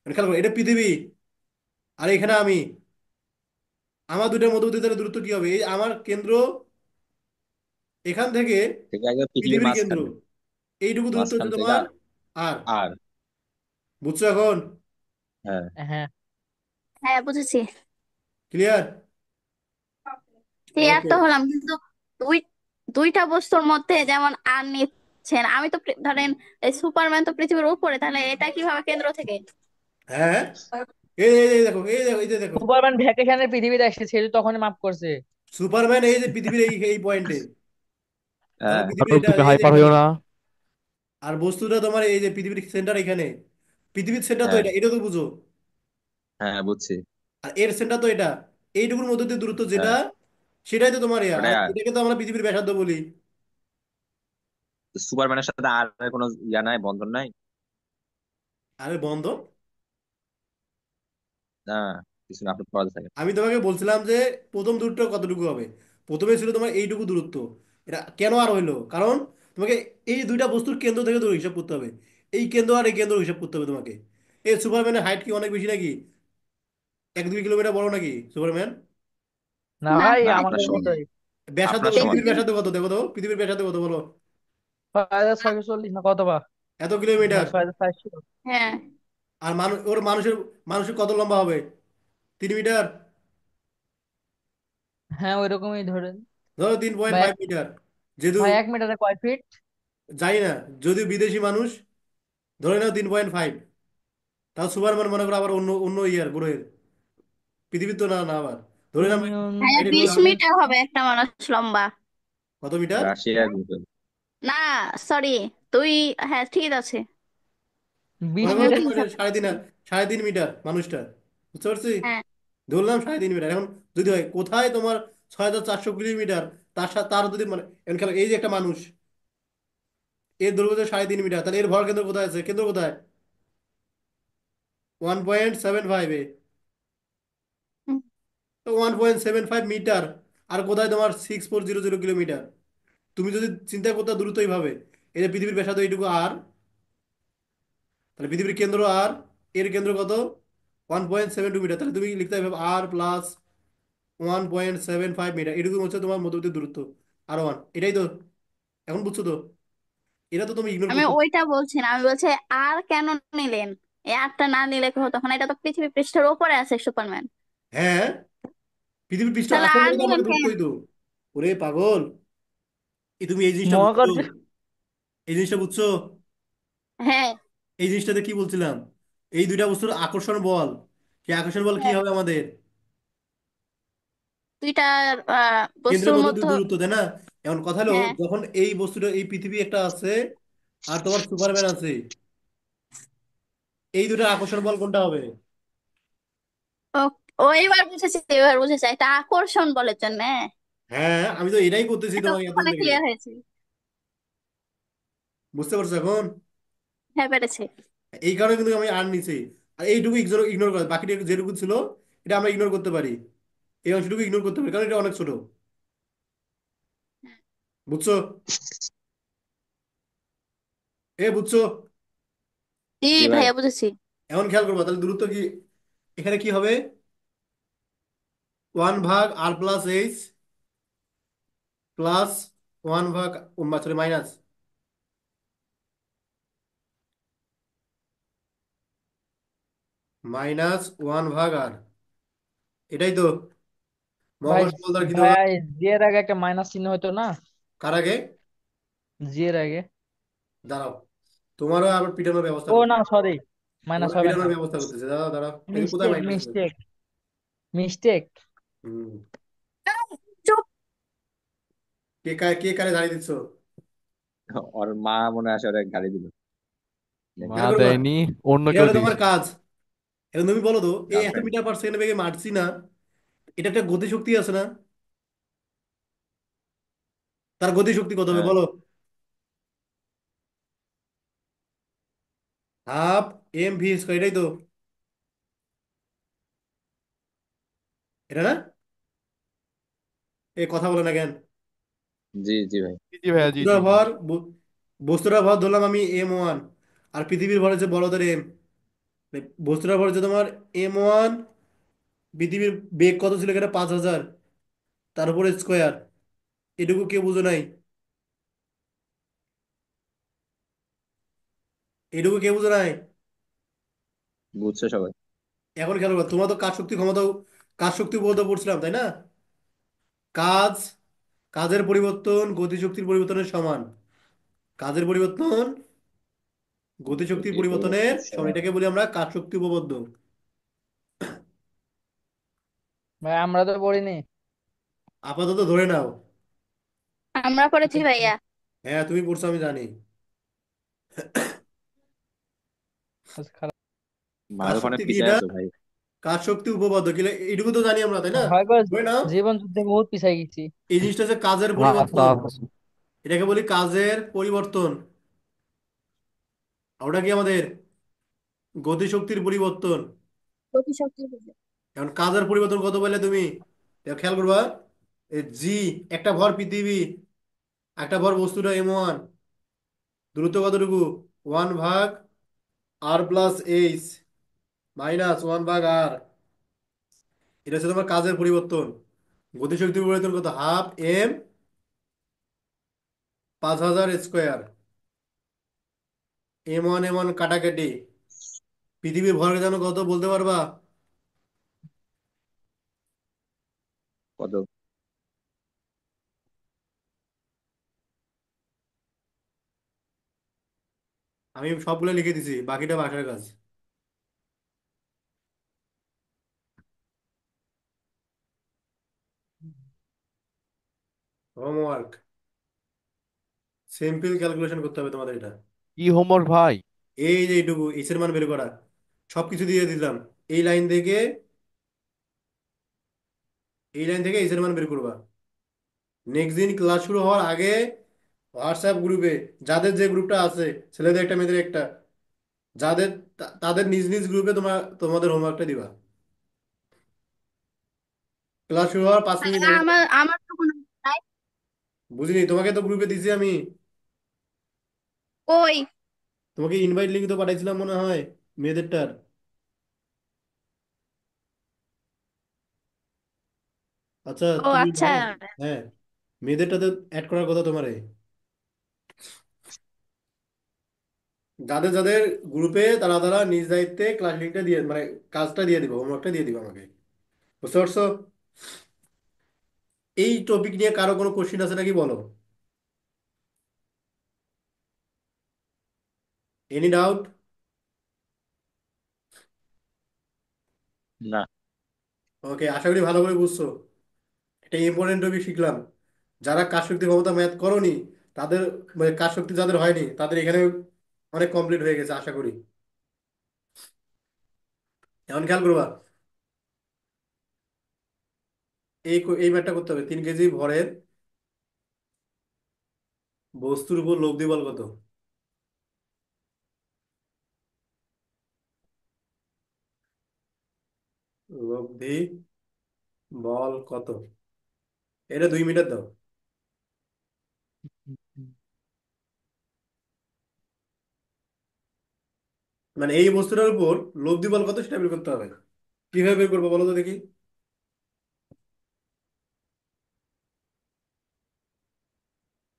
মানে খেয়াল করো, এটা পৃথিবী, আর এখানে আমি। আমার দুইটার মধ্যবর্তী তাহলে দূরত্ব কি হবে? এই আমার কেন্দ্র এখান থেকে ঠিক আছে, পৃথিবীর পৃথিবীর কেন্দ্র, মাঝখানে, এইটুকু দূরত্ব মাঝখান হচ্ছে থেকে তোমার আর। আর। বুঝছো এখন? হ্যাঁ, হ্যাঁ হ্যাঁ, বুঝেছি। ক্লিয়ার? Clear okay. তো হলাম, কিন্তু দুই দুইটা বস্তুর মধ্যে যেমন আর নিচ্ছেন, আমি তো ধরেন এই সুপারম্যান তো পৃথিবীর উপরে, তাহলে এটা কিভাবে কেন্দ্র থেকে? হ্যাঁ, এই দেখো, এই দেখো, এই যে দেখো, সুপারম্যান ভ্যাকেশনে পৃথিবীতে এসেছে, সে তো তখনই মাফ করছে। সুপারম্যান এই যে পৃথিবীর এই এই পয়েন্টে, দেখো হ্যাঁ, পৃথিবীর ঘটক এটা তুমি এই যে হাইপার এখানে। হইও না। আর বস্তুটা তোমার এই যে পৃথিবীর সেন্টার এখানে, পৃথিবীর সেন্টার তো হ্যাঁ, এটা, এটা তো বুঝো। হ্যাঁ বুঝছি। আর এর সেন্টার তো এটা, এইটুকুর মধ্যে দিয়ে দূরত্ব যেটা, হ্যাঁ, সেটাই তো তোমার ইয়া। ওটাই আর আর। এটাকে তো আমরা পৃথিবীর ব্যাসার্ধ বলি। সুপারম্যানের সাথে আর এর কোনো ইয়া নাই, বন্ধন নাই। আরে বন্ধ, না, কিছু না, আপনি পড়াতে থাকেন। আমি তোমাকে বলছিলাম যে প্রথম দূরত্ব কতটুকু হবে। প্রথমে ছিল তোমার এইটুকু দূরত্ব, এটা কেন আর হইলো, কারণ তোমাকে এই দুইটা বস্তুর কেন্দ্র থেকে তো হিসাব করতে হবে। এই কেন্দ্র আর এই কেন্দ্র হিসাব করতে হবে তোমাকে। এই সুপারম্যানের হাইট কি অনেক বেশি নাকি? 1-2 কিলোমিটার বড় নাকি সুপারম্যান? না না, ভাই, না, আপনার আমাদের সমান না। মতোই। ব্যাসার্ধ, আপনার সমান। পৃথিবীর দেখি। ব্যাসার্ধ কত দেখো তো, পৃথিবীর ব্যাসার্ধ কত বলো। 6,640 না কত বা? এত না, কিলোমিটার। 6,400। হ্যাঁ, আর মানুষ, ওর মানুষের, মানুষের কত লম্বা হবে? 3 মিটার। হ্যাঁ, ওই রকমই ধরেন। ধরো তিন পয়েন্ট ভাই ফাইভ মিটার যেহেতু, ভাই, 1 মিটারে কয় ফিট? জানি না, যদিও বিদেশি মানুষ, ধরে নাও 3.5। তাও সুপারম্যান মনে করো আবার অন্য অন্য ইয়ার গ্রহের, পৃথিবীর তো না, না আবার ধরে নাও ইউনিয়ন। হ্যাঁ, এটা গুলো 20 মিটার হবে একটা মানুষ লম্বা। কত মিটার? রাশিয়ার গ্রুপে। না, সরি, তুই, হ্যাঁ ঠিক আছে। বিশ মনে করো মিটার তোমার 3.5 মিটার মানুষটা, বুঝতে পারছি? হ্যাঁ, ধরলাম 3.5 মিটার। এখন যদি হয় কোথায় তোমার 6,400 কিলোমিটার, তার সাথে তার যদি মানে এখন খেলো, এই যে একটা মানুষ, এর দৈর্ঘ্য যে 3.5 মিটার, তাহলে এর ভর কেন্দ্র কোথায় আছে? কেন্দ্র কোথায়? 1.75-এ। হুম। 1.75 মিটার। আর কোথায় তোমার 6,400 কিলোমিটার। তুমি যদি চিন্তা করতে দ্রুত এইভাবে, এই যে পৃথিবীর ব্যাসার্ধ এইটুকু আর, তাহলে পৃথিবীর কেন্দ্র আর, এর কেন্দ্র কত? 1.72 মিটার। তাহলে তুমি লিখতে হবে আর প্লাস 1.75 মিটার, এটুকু হচ্ছে তোমার মধ্যবর্তী দূরত্ব। আর ওয়ান, এটাই তো। এখন বুঝছো তো? এটা তো তুমি ইগনোর আমি করতে। ওইটা বলছি না, আমি বলছি আর কেন নিলেন? এই আরটা না নিলে কি হতো? তখন এটা তো পৃথিবী পৃষ্ঠের উপরে আছে সুপারম্যান। হ্যাঁ, পৃথিবীর পৃষ্ঠ তাহলে আছে আর বলে তো নিলেন আমাকে কেন? ধরতে হইতো। ওরে পাগল, তুমি এই জিনিসটা বুঝছো? মহাকর্ষ। এই জিনিসটা বুঝছো? হ্যাঁ। এই জিনিসটাতে কি বলছিলাম? এই দুইটা বস্তুর আকর্ষণ বল, কি আকর্ষণ বল কি হ্যাঁ, হবে আমাদের? দুইটা কেন্দ্রের বস্তুর মধ্যে মধ্যে। দূরত্ব, তাই না? এখন কথা হলো, হ্যাঁ। যখন এই বস্তুটা, এই পৃথিবী একটা আছে আর তোমার সুপারম্যান আছে, এই দুটার আকর্ষণ বল কোনটা হবে? ও, ও এবার বুঝেছি, এবার বুঝেছি, এটা আকর্ষণ বলের জন্য। হ্যাঁ, আমি তো এটাই করতেছি এটা তোমাকে এতদিন ওখানে থেকে। ক্লিয়ার হয়েছে। বুঝতে পারছো এখন? হ্যাঁ, পেরেছি। এই কারণে কিন্তু আমি আর নিছি। আর এইটুকু ইগনোর ইগনোর করে, বাকিটা যেটুকু ছিল এটা আমরা ইগনোর করতে পারি। এই অংশটুকু ইগনোর করতে পারি, কারণ এটা অনেক ছোট। বুঝছো? বুঝছো? জি জি ভাই। ভাইয়া, বুঝেছি। এখন খেয়াল করবো, তাহলে দূরত্ব কি এখানে কি হবে? 1/r+h প্লাস 1 ভাগ, সরি, মাইনাস -1/r। এটাই তো ভাই, মহাকর্ষ বল দ্বারা কি ভাইয়া, ধরলাম? জি এর আগে একটা মাইনাস চিহ্ন হতো না? কার আগে? জি এর আগে। দাঁড়াও, তোমারও আবার পিটানোর ব্যবস্থা ও করতে। না, সরি, মাইনাস তোমারও হবে না। পিটানোর ব্যবস্থা করতেছে, দাঁড়াও দাঁড়াও। এই যে কোথায় মিস্টেক, মাইনাস? Mistake, mistake. হুম। চুপ। কে কারে ধারি দিচ্ছ? ওর মা মনে হয় ওরা গালি দিল। মা খেয়াল করবা, দেয়নি, অন্য এটা কেউ হলো তোমার দিয়েছে। কাজ। এখন তুমি বলো তো, এই এত গার্লফ্রেন্ড। মিটার পার সেকেন্ড বেগে মারছি না, এটা একটা গতিশক্তি আছে না? তার গতিশক্তি কত হবে হ্যাঁ। বলো? 12 mv², এটাই তো। এটা না? কথা বলে না কেন? জি জি ভাই। জি জি ভাইয়া, জি বস্তুটার জি জি। ভর বস্তুটার ভর ধরলাম আমি m1, আর পৃথিবীর ভর হচ্ছে বড়দের এম। বস্তুটার ভর হচ্ছে তোমার m1, পৃথিবীর বেগ কত ছিল এখানে? 5,000, তার উপরে স্কোয়ার। এটুকু কেউ বুঝো নাই? এটুকু কেউ বুঝো নাই? বুঝছো সবাই। এখন খেয়াল করো, তোমরা তো কাজ শক্তি ক্ষমতা, কাজ শক্তি উপপাদ্য পড়ছিলাম, তাই না? কাজ, কাজের পরিবর্তন গতিশক্তির পরিবর্তনের সমান। কাজের পরিবর্তন গতিশক্তির গতি পরিবর্তনের পরিবর্তন সমান, সমান। এটাকে বলি আমরা কাজ শক্তি উপপাদ্য। ভাই, আমরা তো পড়িনি। আপাতত ধরে নাও। আমরা করেছি ভাইয়া। হ্যাঁ, তুমি পড়ছো আমি জানি। আজ খারাপ। কাজ মার ওখানে শক্তি কি পিছায় এটা? আছো ভাই। কাজ শক্তি উপপাদ্য কি? এইটুকু তো জানি আমরা, তাই না? হয় গো, ধরে নাও, জীবন যুদ্ধে বহুত পিছাই গেছি। এই জিনিসটা হচ্ছে কাজের আচ্ছা পরিবর্তন। আচ্ছা। এটাকে বলি কাজের পরিবর্তন। আর ওটা কি আমাদের গতিশক্তির পরিবর্তন। গতিশক্তি। এখন কাজের পরিবর্তন কত বলে তুমি? দেখো, খেয়াল করবা, জি, একটা ভর পৃথিবী, একটা ভর বস্তুটা m1, দূরত্ব কতটুকু? 1/r+h -1/r। এটা হচ্ছে তোমার কাজের পরিবর্তন। গতিশক্তির পরিবর্তন কত? 12 m, 5,000 স্কোয়ার। m1 কাটাকাটি। পৃথিবীর ভর জানো কত, বলতে পারবা? কত? আমি সবগুলো লিখে দিছি, বাকিটা বাসার কাজ। হোমওয়ার্ক, সিম্পল ক্যালকুলেশন করতে হবে তোমাদের এটা। কি হোমওয়ার্ক ভাই? এই যে এইটুকু এর মান বের করা, সবকিছু দিয়ে দিলাম। এই লাইন থেকে এই লাইন থেকে এইচ এর মান বের করবা। নেক্সট দিন ক্লাস শুরু হওয়ার আগে হোয়াটসঅ্যাপ গ্রুপে, যাদের যে গ্রুপটা আছে, ছেলেদের একটা মেয়েদের একটা, যাদের তাদের নিজ নিজ গ্রুপে তোমাদের হোমওয়ার্কটা দিবা। ক্লাস শুরু হওয়ার 5 মিনিট আগে। আমার আমার তো কোনো নাই। বুঝিনি, তোমাকে তো গ্রুপে দিছি আমি। কই? তোমাকে ইনভাইট লিঙ্ক তো পাঠাইছিলাম মনে হয়, মেয়েদেরটার। আচ্ছা, ও তুমি আচ্ছা। জানো? হ্যাঁ, মেয়েদেরটাতে অ্যাড করার কথা তোমারে। যাদের যাদের গ্রুপে, তারা তারা নিজ দায়িত্বে ক্লাস লিঙ্কটা দিয়ে, মানে কাজটা দিয়ে দিবে, হোমওয়ার্কটা দিয়ে দিবে আমাকে। বুঝতে পারছো? এই টপিক নিয়ে কারো কোনো কোশ্চিন আছে নাকি বলো? Any doubt? না। ওকে, আশা করি ভালো করে বুঝছো। একটা ইম্পর্টেন্ট টপিক শিখলাম। যারা কাজ শক্তি ক্ষমতা ম্যাথ করনি, তাদের, মানে কাজ শক্তি যাদের হয়নি, তাদের এখানে অনেক কমপ্লিট হয়ে গেছে আশা করি। এখন খেয়াল করবা, এই ম্যাথটা করতে হবে। 3 কেজি ভরের বস্তুর উপর লব্ধি বল কত? লব্ধি বল কত? এটা 2 মিটার দাও। মানে এই বস্তুটার উপর লব্ধি বল কত সেটা বের করতে হবে। কিভাবে বের করবো বলো তো দেখি।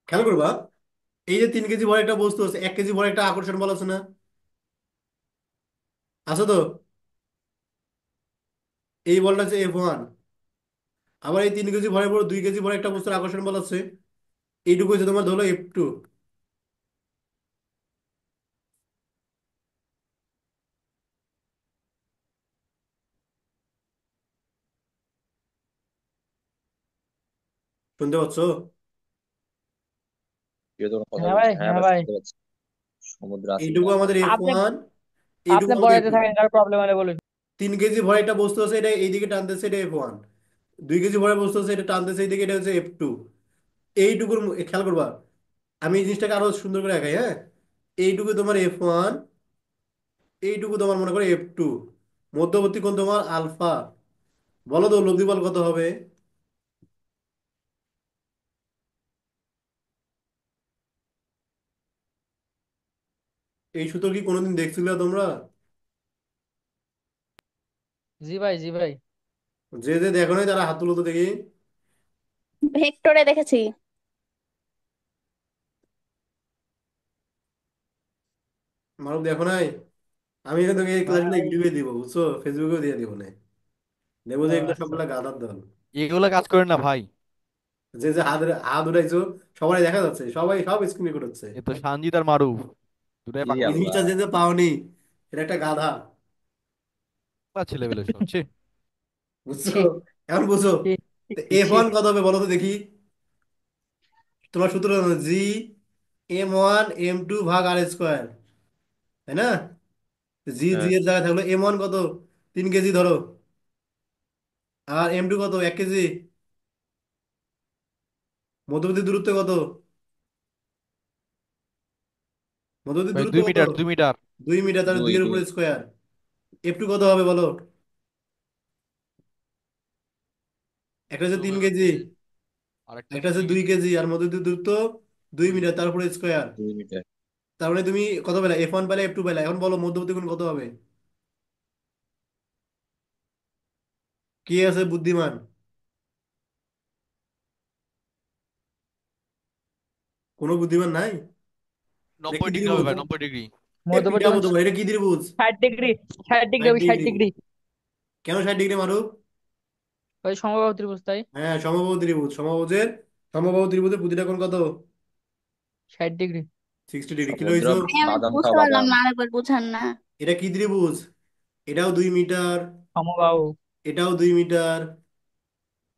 খেয়াল করবা, এই যে 3 কেজি ভরের একটা বস্তু আছে, 1 কেজি ভরের একটা আকর্ষণ বল আছে না? আছে তো? এই বলটা হচ্ছে F1। আবার এই 3 কেজি ভরের পর 2 কেজি ভরের একটা বস্তুর আকর্ষণ বল আছে, এইটুকু হচ্ছে তোমার ধরো F2। শুনতে পাচ্ছ? কেউ তখন কথা হ্যাঁ বলছে, ভাই, হ্যাঁ হ্যাঁ ভাই ভাই। শুনতে পাচ্ছি। সমুদ্র আছে এইটুকু আমাদের আপনি F1, এইটুকু আপনি আমাদের পড়াইতে F2। থাকেন, কার প্রবলেম হলে বলুন। 3 কেজি ভরের একটা বস্তু আছে, এটা এইদিকে টানতেছে, এটা F1। 2 কেজি ভরের বস্তু আছে, এটা টানতেছে এইদিকে, এটা হচ্ছে F2। এইটুকুর খেয়াল করবা, আমি এই জিনিসটাকে আরো সুন্দর করে দেখাই, হ্যাঁ। এইটুকু তোমার F1, এইটুকু তোমার মনে করো F2, মধ্যবর্তী কোণ তোমার আলফা। বলো তো লব্ধি বল কত হবে? এই সূত্র কি কোনোদিন দেখছিলে তোমরা? জি ভাই, জি ভাই। যে যে দেখো নাই তারা হাত তুলো তো দেখি। ভেক্টরে দেখেছি। মারুফ দেখো নাই? আমি এখান থেকে এই ক্লাসগুলো ভাই। ইউটিউবে দিব, বুঝছো, ফেসবুকেও দিয়ে দিব না। দেবো ও যে এগুলো আচ্ছা। সবগুলা গাধার দল। এগুলো কাজ করে না ভাই। যে যে হাত হাত উঠাইছো, সবাই দেখা যাচ্ছে, সবাই সব স্ক্রিন রেকর্ড হচ্ছে। এ তো সানজিদ আর মারুফ দুটাই ই পাকনা এই ছেলে। জিনিসটা আল্লাহ। যে যে পাওনি, এটা একটা গাধা। ছেলে বেলে সব ছি। বুঝছো? ছি, এখন বুঝো। ছি, এফ ছি। ওয়ান কত হবে বলো তো দেখি। তোমার সূত্র G m1 m2/r², তাই না? জি জি হ্যাঁ। এর জায়গায় থাকলো M1 কত? 3 কেজি ধরো। আর M2 কত? 1 কেজি। মধ্যবর্তী দূরত্ব কত? মধ্যবর্তী ভাই দূরত্ব দুই কত? Metre 2 metre. 2 মিটার, তাহলে দুই 2 এর দুই উপরে স্কোয়ার। F2 কত হবে বলো? একটা একটু হচ্ছে তিন হবে কেজি হচ্ছে আরেকটা একটা হচ্ছে হচ্ছে দুই দুই কেজি কেজি আর মধ্যবর্তী দূরত্ব দুই দুই। মিটার তার উপরে স্কোয়ার। 2 মিটার। তার মানে তুমি কত পেলে? F1 পেলে, F2 পেলে। এখন বলো মধ্যবর্তী কোণ কত হবে? কে আছে বুদ্ধিমান? কোনো বুদ্ধিমান নাই? এটা কি 90 ডিগ্রি হবে ত্রিভুজ? ভাই, 90 ডিগ্রি। এ মধ্যবর্তী পিটাবো কোণ তোমার, এটা কি ত্রিভুজ? 60 ডিগ্রি। 60 ডিগ্রি, ষাট ওই ষাট ডিগ্রি ডিগ্রি কেন 60 ডিগ্রি মারুফ? ওই সমবাহু ত্রিভুজ তাই। হ্যাঁ, সমবাহু ত্রিভুজ। সমবাহু ত্রিভুজের প্রতিটা কোণ কত? 60 ডিগ্রি। 60 ডিগ্রি। কি সমুদ্র, হইছো? ভাই আমি বাদাম খাও বুঝতে পারলাম বাদাম। না, আরেকবার বুঝান না। এটা কি ত্রিভুজ? এটাও 2 মিটার, সমবাহু। এটাও 2 মিটার,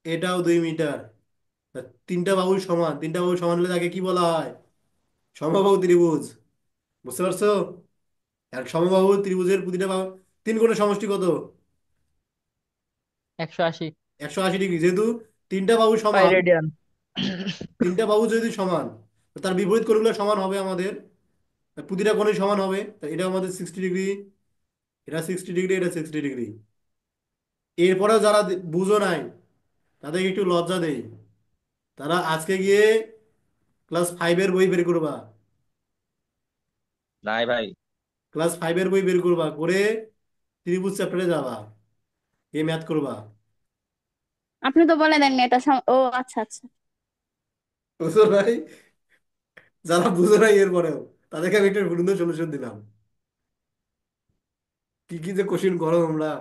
এটাও 2 মিটার। তা তিনটা বাহুর সমান, তিনটা বাহুর সমান হলে তাকে কি বলা হয়? সমবাহু ত্রিভুজ। বুঝতে পারছো? আর সমবাহু ত্রিভুজের প্রতিটা বাহু, তিন কোণের সমষ্টি কত? 180। 180 ডিগ্রি, যেহেতু তিনটা বাহু পাই সমান, রেডিয়ান। তিনটা বাহু যদি সমান, তো তার বিপরীত কোণগুলো সমান হবে আমাদের, প্রতিটা কোণই সমান হবে, তো এটা আমাদের 60 ডিগ্রি, এটা 60 ডিগ্রি, এটা 60 ডিগ্রি। এরপরেও যারা বুঝো নাই তাদেরকে একটু লজ্জা দেই, তারা আজকে গিয়ে ক্লাস 5-এর বই বের করবা, নাই ভাই। ক্লাস 5-এর বই বের করবা, করে ত্রিভুজ চ্যাপ্টারে যাবা, গিয়ে ম্যাথ করবা। আপনি তো বলে দেননি এটা ও আচ্ছা আচ্ছা। বুঝো নাই? যারা বুঝো নাই এরপরেও তাদেরকে আমি একটা সুন্দর সলিউশন দিলাম। কি কি যে কোশ্চেন করো তোমরা।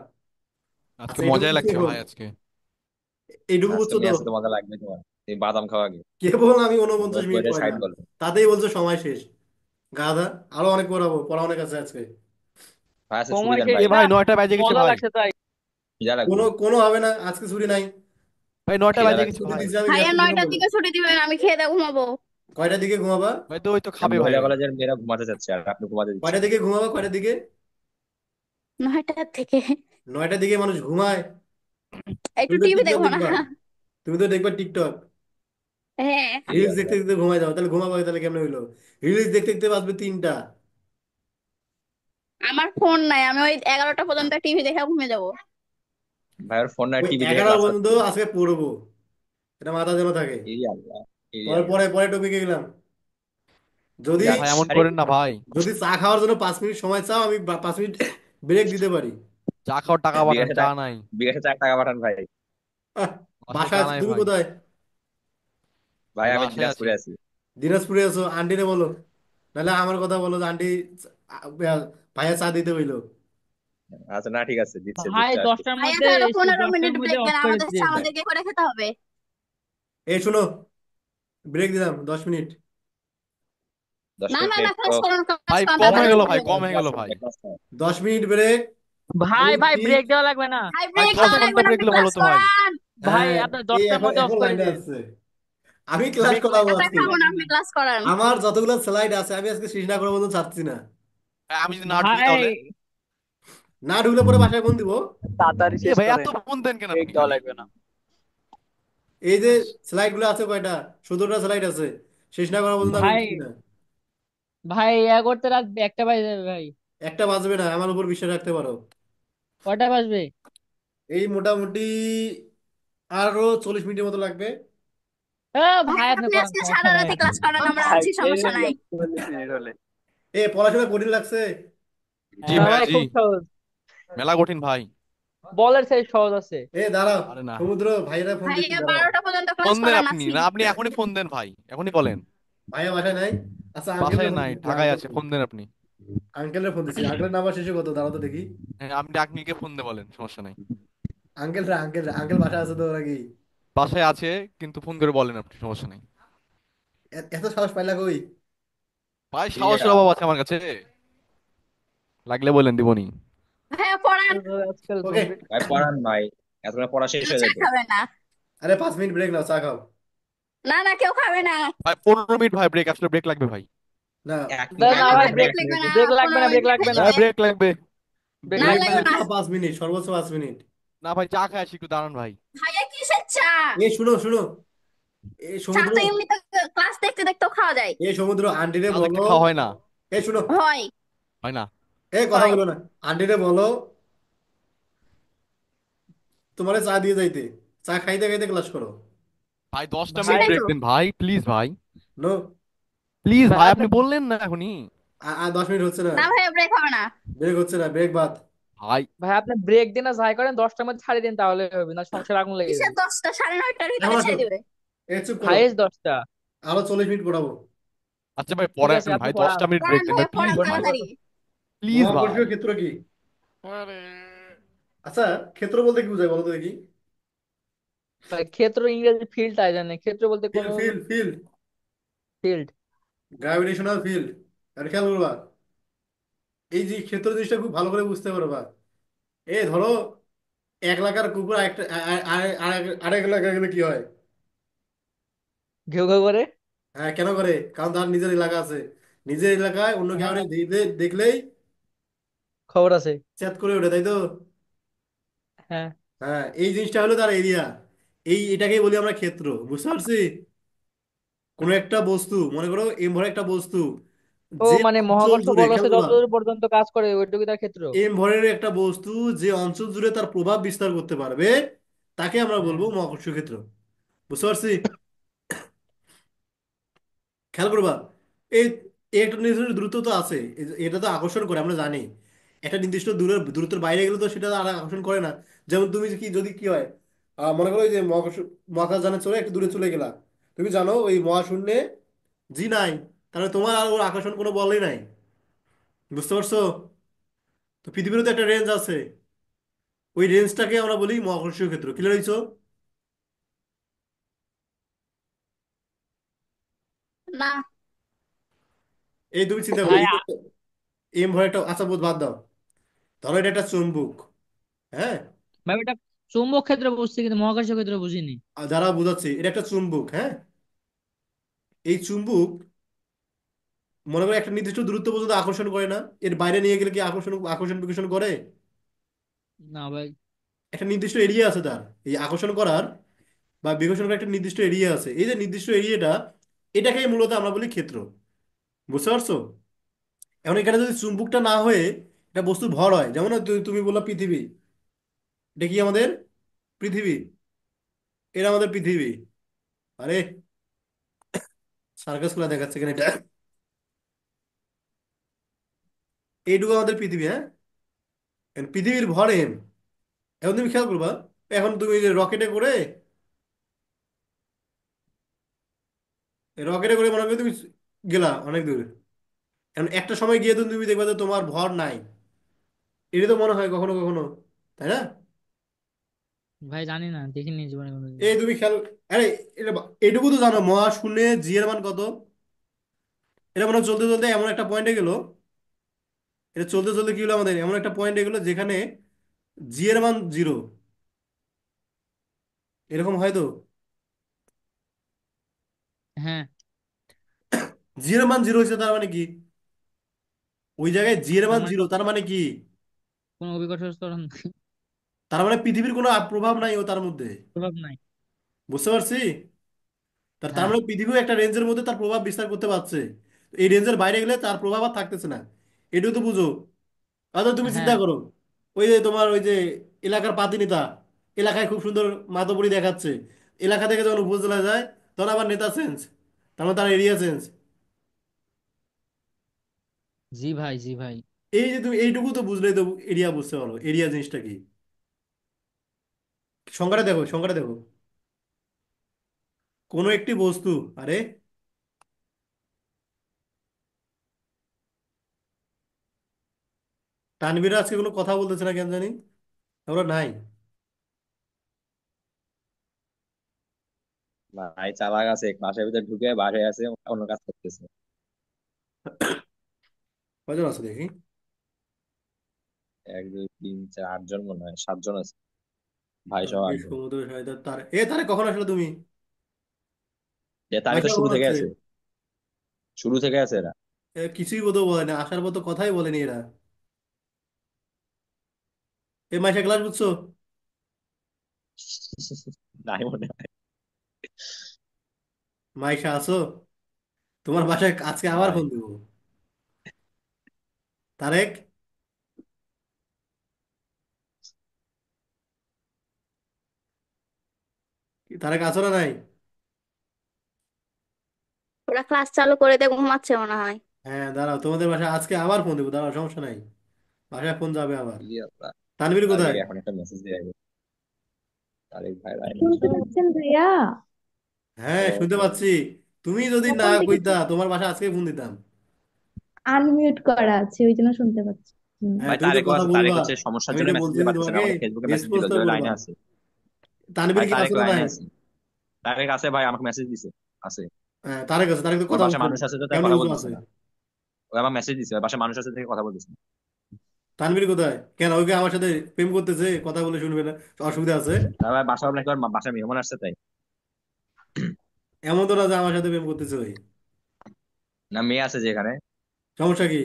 আজকে আচ্ছা, এইটুকু মজাই বুঝছো লাগছে এখন? ভাই আজকে। এইটুকু আজকে বুঝছো তো? ম্যাচে তো মজা লাগবে তোমার। তুমি বাদাম খাওয়া আগে। কেবল আমি 49 মিনিট 60 পড়াইলাম, বল। তাতেই বলছো সময় শেষ। গাধা, আরো অনেক পড়াবো, পড়া অনেক আছে আজকে। ভাই আজকে ছুটি সময় দেন শেষ ভাই। এ না, ভাই 9টা বাজে গেছে মজা ভাই। লাগছে তাই। যা লাগবে। কোনো কোনো হবে না, আজকে ছুটি নাই। ভাই 9টা খিদা বাজে লাগছে গেছে ছুটি ভাই। ভাই। দিচ্ছি আমি ভাইয়া ম্যাথের জন্য 9টার বলে। দিকে ছুটি দিবেন, আমি খেয়ে দিয়ে ঘুমাবো। কয়টার দিকে ঘুমাবা? ভাই তো ওই তো খাবে ভাই মহিলা ওই। কলেজের মেয়েরা ঘুমাতে যাচ্ছে আর আপনি ঘুমাতে কয়টার দিচ্ছেন। দিকে ঘুমাবা, কয়টার দিকে? 9টার থেকে। 9টার দিকে মানুষ ঘুমায়? একটু তুমি তো টিভি টিকটক দেখবো না? দেখবা, তুমি তো দেখবা টিকটক, হ্যাঁ। ই রিলস দেখতে আল্লাহ। দেখতে ঘুমায় যাও, তাহলে ঘুমাবা তাহলে কেমন হইলো? রিলস দেখতে দেখতে বাজবে 3টা। আমার ফোন নাই, আমি ওই 11টা পর্যন্ত টিভি দেখে ঘুমিয়ে যাবো। ভাই ওর ফোন আর ওই টিভি দেখে 11 ক্লাস পর্যন্ত করতে। আজকে পড়বো, এটা মাথা যেন থাকে। ই আল্লাহ। ই পরে আল্লাহ। পরে পরে টপিকে গেলাম। যদি যাক। ভাই এমন আরে করেন না ভাই। যদি চা খাওয়ার জন্য 5 মিনিট সময় চাও, আমি 5 মিনিট ব্রেক দিতে পারি। চা খাওয়ার টাকা পাঠান, বিকাশে চা টাকা, নাই। বিকাশে 4 টাকা পাঠান ভাই। আহ, বাসায় বাসায় চা আছি, নাই তুমি ভাই। কোথায়? ভাই ভাই আমি বাসায় আছি। দিনাজপুরে আছি। দিনাজপুরে আছো, আন্টিরে বলো, নাহলে আমার কথা বলো যে আন্টি ভাইয়া চা দিতে হইলো। আচ্ছা না ঠিক আছে, দিচ্ছে ভাই দিচ্ছে আসছি। 10টার ভাইয়া মধ্যে তো আরো সে 15 মিনিট 10টার মধ্যে ব্রেক অফ দেন, করে আমাদের দিন। আমাদেরকে করে খেতে হবে। এই শোনো, ব্রেক দিলাম 10 মিনিট। 10 না না না, মিনিট তো। ক্লাস করুন ক্লাস ভাই করুন, কম আরে হয়ে তাড়াতাড়ি গেল ছুটি ভাই, দেবো। কম হয়ে ক্লাস গেল ভাই। করতে ক্লাস করতে। 10 মিনিট ব্রেক। আমি ভাই ভাই ঠিক, ব্রেক দেওয়া লাগবে না। ভাই ভাই ব্রেক দশ দেওয়া ঘন্টা লাগবে না, ব্রেক আপনি দিলে ভালো ক্লাস তো ভাই। করান। ভাই হ্যাঁ, আপনার এই 10টার এখন মধ্যে অফ এখন করে লাইনে দিন। আসছে, আমি ক্লাস ব্রেক করাবো ব্রেক টাকা আজকে। দেওয়া খাবো না, লাগবে আপনি না। ক্লাস করান। আমার যতগুলো স্লাইড আছে আমি আজকে শেষ না করার মতো চাচ্ছি না। ভাই, আমি যদি না ঢুকি ভাই তাহলে? না ঢুকলে পরে বাসায় ফোন দিব। তাড়াতাড়ি এ শেষ ভাই এত করেন, ফোন দেন কেন ব্রেক আপনি দেওয়া খালি? লাগবে না। এই যে স্লাইড গুলো আছে কয়টা, 17টা স্লাইড আছে, শেষ না করা পর্যন্ত আমি ভাই উঠছি না। ভাই করতে রাত 1টা বাজে যাবে ভাই। একটা বাজবে না, আমার উপর বিশ্বাস রাখতে পারো। কয়টা বাজবে? এই মোটামুটি আরো 40 মিনিটের মতো লাগবে। ভাই ভাই আপনি আপনি করেন, আজকে সমস্যা সারা নাই। রাতে ক্লাস করান, আমরা ভাই আছি, খেয়ে সমস্যা নাই। নিলাম 40 মিনিট হলে। এ পড়াশোনা কঠিন লাগছে? জি না ভাইয়া ভাই জি। খুব সহজ, মেলা কঠিন ভাই। বলের সাইজ সহজ আছে। এ দাঁড়াও, আরে না। সমুদ্র ভাইরা ফোন দিচ্ছি, ভাইয়া দাঁড়াও। 12টা পর্যন্ত ফোন ক্লাস দেন করান, আপনি আছি। না, আপনি এখনই ফোন দেন ভাই, এখনই বলেন। ভাইয়া বাসায় নাই? আচ্ছা, আঙ্কেলকে বাসায় ফোন নাই, দিচ্ছি, ঢাকায় আঙ্কেল আছে, ফোন, ফোন দেন আপনি। আঙ্কেলের ফোন দিচ্ছি। আঙ্কেলের নাম্বার শেষে কত, দাঁড়াও তো দেখি। হ্যাঁ আপনি ডাকনিকে ফোন দে বলেন, সমস্যা নাই। আঙ্কেল বাসায় আছে তো নাকি? বাসায় আছে, কিন্তু ফোন করে বলেন আপনি, সমস্যা নাই। এত সাহস পাইলা কই? ভাই ই সাহসের অভাব আছে আল্লাহ। আমার কাছে, লাগলে বলেন দিবনি। ভাইয়া পড়ান। আজকাল ওকে, কমপ্লিট। ভাই পড়ান ভাই। এতক্ষণ পড়া শেষ কেউ হয়ে চা যেত। খাবে না। আরে 5 মিনিট ব্রেক নাও, চা খাও। না না, কেউ খাবে না। ভাই 15 মিনিট ভাই ব্রেক, আসলে ব্রেক লাগবে ভাই। না, এক না মিনিট না না এক না ভাই ভাই, মিনিট ভাই ব্রেক, ব্রেক এক লাগবে মিনিট। না, ব্রেক লাগবে না, 15 মিনিট ব্রেক ব্রেক লাগবে হয়ে না, ভাই যাবে। ব্রেক লাগবে। ব্রেক না ব্রেক লাগবে লাগবে না। লাগবে না। না, 5 মিনিট, সর্বোচ্চ 5 মিনিট। না ভাই চা খাই আসি, একটু দাঁড়ান ভাই। ভাইয়া কিসের চা? এই শুনো শুনো, এই চা সমুদ্র, তো এমনিতে ক্লাস দেখতে দেখতেও খাওয়া যায়। এই সমুদ্র, আন্টিরে চা দেখতে বলো। খাওয়া হয় না। এই শুনো, হয়। হয় না। এই কথা হয়। বলো না, আন্টিরে বলো তোমারে চা দিয়ে যাইতে, চা খাইতে খাইতে ক্লাস করো। ভাই 10টা মিনিট ভাই সেটাই ব্রেক তো। দিন ভাই, প্লিজ ভাই। নো, প্লিজ ভাই ভাই, আপনি, আপনি বললেন না এখনই। আর 10 মিনিট হচ্ছে না, না ভাইয়া, ব্রেক হবে না। ব্রেক হচ্ছে না, ব্রেক বাদ। ভাই ভাই আপনি ব্রেক দিন না যাই করেন, 10টার মধ্যে ছাড়ি দিন, তাহলে হবে না, সংসার আগুন লেগে কিসের যাবে। 10টা? 9:30টার এখন ভিতরে আসো, ছেড়ে দিবে। এই চুপ করো, হাইয়েস্ট 10টা। আরো 40 মিনিট পড়াবো। আচ্ছা ভাই ঠিক পড়ান আছে আপনি ভাই, পড়ান। 10টা মিনিট ব্রেক পড়ান দেন ভাই, ভাইয়া, প্লিজ পড়ান ভাই। গণিত তাড়াতাড়ি। প্লিজ ভাই। মহাকর্ষীয় ক্ষেত্র কি? আরে আচ্ছা, ক্ষেত্র বলতে কি বোঝায় বলো তো দেখি? ভাই ক্ষেত্র ইংরেজি ফিল্ড, তাই জানে ক্ষেত্র বলতে ফিল্ড কোনো field field, field. Gravitational field. আর খেয়াল করবা, এই যে ক্ষেত্র জিনিসটা খুব ভালো করে বুঝতে পারবা। এই ধরো 1 এলাকার কুকুর আরেকটা আরেক এলাকা গেলে কি হয়? ঘেউ ঘেউ করে। হ্যাঁ, কেন করে? কারণ তার নিজের এলাকা আছে, নিজের এলাকায় অন্য কেউ হ্যাঁ দেখলেই খবর আছে। চ্যাত করে ওঠে, তাই তো? হ্যাঁ হ্যাঁ, এই জিনিসটা হলো তার এরিয়া। এটাকেই বলি আমরা ক্ষেত্র। বুঝতে পারছি? কোনো একটা বস্তু, মনে করো এম ভরের একটা বস্তু, ও যে মানে অঞ্চল মহাকর্ষ জুড়ে, বল খেয়াল আছে করবা, যতদূর পর্যন্ত কাজ করে ওইটুকু তার ক্ষেত্র। এম ভরের একটা বস্তু যে অঞ্চল জুড়ে তার প্রভাব বিস্তার করতে পারবে, তাকে আমরা বলবো হ্যাঁ। মহাকর্ষ ক্ষেত্র। বুঝতে পারছি? খেয়াল করবা, এই এই একটা নির্দিষ্ট দ্রুত তো আছে, এটা তো আকর্ষণ করে আমরা জানি। একটা নির্দিষ্ট দূরত্বের বাইরে গেলে তো সেটা আর আকর্ষণ করে না। যেমন তুমি কি, যদি কি হয়, মনে করো ওই যে মহাকাশযানে চলে একটু দূরে চলে গেলা, তুমি জানো ওই মহাশূন্যে জি নাই, তাহলে তোমার আর ওর আকর্ষণ কোনো বলই নাই। বুঝতে পারছো? তো পৃথিবীরও তো একটা রেঞ্জ আছে, ওই রেঞ্জটাকে আমরা বলি মহাকর্ষীয় ক্ষেত্র। ক্লিয়ার হইছো? না। এই তুমি চিন্তা করো, ভাই এই এম ভর একটা, আচ্ছা বাদ দাও, ধরো এটা একটা চুম্বক। হ্যাঁ, ভাই ওটা চুম্বক ক্ষেত্র বুঝছি কিন্তু মহাকর্ষ ক্ষেত্র বুঝিনি। আর যারা বুঝাচ্ছি, এটা একটা চুম্বক। হ্যাঁ, এই চুম্বক মনে করো একটা নির্দিষ্ট দূরত্ব পর্যন্ত আকর্ষণ করে না, এর বাইরে নিয়ে গেলে কি আকর্ষণ আকর্ষণ বিকর্ষণ করে? না ভাই। একটা নির্দিষ্ট এরিয়া আছে তার, এই আকর্ষণ করার বা বিকর্ষণ করার একটা নির্দিষ্ট এরিয়া আছে। এই যে নির্দিষ্ট এরিয়াটা, এটাকেই মূলত আমরা বলি ক্ষেত্র। বুঝতে পারছো? এখন এখানে যদি চুম্বকটা না হয়ে এটা বস্তুর ভর হয়, যেমন তুমি বললা পৃথিবী, এটা কি আমাদের পৃথিবী, এটা আমাদের পৃথিবী। আরে, সার্কাস গুলা দেখাচ্ছে এখানে এটা, এইটুকু আমাদের পৃথিবী। হ্যাঁ, এখন পৃথিবীর ভর এম। এখন তুমি খেয়াল করবা, এখন তুমি রকেটে করে, রকেটে করে মনে করো তুমি গেলা অনেক দূর, এখন একটা সময় গিয়ে তো তুমি দেখবা যে তোমার ভর নাই। এটা তো মনে হয় কখনো কখনো, তাই না? ভাই জানি না, দেখিনি জীবনে কোনোদিন। এই তুমি খেয়াল, আরে এটা এটুকু তো জানো, মহাশূন্যে জি এর মান কত? এটা মনে হয় চলতে চলতে এমন একটা পয়েন্টে গেল, এটা চলতে চলতে কি হলো, আমাদের এমন একটা পয়েন্টে গেলো যেখানে জি এর মান জিরো। এরকম হয় তো? হ্যাঁ। জি এর মান জিরো হয়েছে, তার মানে কি? ওই জায়গায় জি এর তার মান মানে জিরো, তার মানে কি? কোনো অভিকর্ষ ত্বরণ তার মানে পৃথিবীর কোনো প্রভাব নাই ও তার মধ্যে। প্রভাব নাই। বুঝতে পারছি? তার তার হ্যাঁ। মানে পৃথিবীও একটা রেঞ্জের মধ্যে তার প্রভাব বিস্তার করতে পারছে। এই রেঞ্জের বাইরে গেলে তার প্রভাব আর থাকতেছে না। এটাও তো বুঝো। আচ্ছা তুমি চিন্তা হ্যাঁ। করো, ওই যে তোমার ওই যে এলাকার পাতিনেতা, এলাকায় খুব সুন্দর মাতব্বরি দেখাচ্ছে, এলাকা থেকে যখন উপজেলা যায় তখন আবার নেতা চেঞ্জ, তার মানে তার এরিয়া চেঞ্জ। জি ভাই, জি ভাই। এই যে তুমি এইটুকু তো বুঝলেই তো এরিয়া বুঝতে পারো, এরিয়া জিনিসটা কি। সংজ্ঞাটা দেখো, সংজ্ঞাটা দেখো। কোনো একটি বস্তু, আরে তানভীর আজকে কোনো কথা বলতেছে না কেন জানি, আমরা নাই। ভাই চালাক আছে, বাসার ভিতরে ঢুকে বাইরে আছে, অন্য কাজ করতেছে। কয়জন আছে দেখি। এক দুই তিন চার আটজন, মনে হয় সাতজন আছে, ভাই সহ তানভীর, আটজন। সমুদ্র, সাহিত্য, তার তারে কখন আসলে তুমি? তারে তো মাইশা শুরু কখন থেকে আসছে? আছে, শুরু থেকে আছে এরা। কিছুই বোধহয় বলে না, আসার মতো কথাই বলেনি এরা। মাইশা ক্লাস বুঝছো? নাই মনে হয়। মাইশা আছো? তোমার বাসায় আজকে আবার নাই। ফোন দেবো। তারেক, তারেক আছো না নাই? ওরা ক্লাস চালু করে দিয়ে ঘুমাচ্ছে মনে হয়। হ্যাঁ দাঁড়াও, তোমাদের বাসায় আজকে আবার ফোন দেবো, দাঁড়াও, সমস্যা নাই, বাসায় ফোন যাবে আবার। ই আল্লাহ। তানভীর তারে কোথায়? এখন একটা মেসেজ দিয়ে আগে, তারে ভাই লাইনে শুনতে আসেন। পাচ্ছেন ভাইয়া? হ্যাঁ ও, শুনতে পাচ্ছি। তুমি যদি না কখন থেকে কইতা, তোমার বাসায় আজকে ফোন দিতাম। আনমিউট করা আছে ওই জন্য শুনতে পাচ্ছি। হ্যাঁ, ভাই তুমি তো তারেকও কথা আছে, তারেক বলবা। হচ্ছে সমস্যার আমি জন্য এটা মেসেজ দিতে বলতেছি পারতেছে না, তোমাকে, আমাকে ফেসবুকে মেসেজ দিল রেসপন্স যে তো ওই লাইনে করবা। আছে। তানভীর ভাই কি তারেক আসো না লাইনে নাই? আছে, তারেক আছে ভাই, আমাকে মেসেজ দিছে। আছে। হ্যাঁ, তারেক আছে, তারেক তো ওর কথা বাসায় বলছে না, মানুষ আছে তো, তাই কেমনি কথা বুঝো বলতেছে আছে? না। ও আবার মেসেজ দিছে, ওর বাসায় মানুষ আছে থেকে কথা বলতেছে না। তানভীর কোথায়? কেন ওকে আমার সাথে প্রেম করতেছে, কথা বলে শুনবে না, অসুবিধা আছে? তার ভাই বাসা নাকি ওর বাসায় মেহমান আসছে তাই। এমন তো না যে আমার সাথে প্রেম করতেছে ওই। না মেয়ে আছে যেখানে। সমস্যা কি?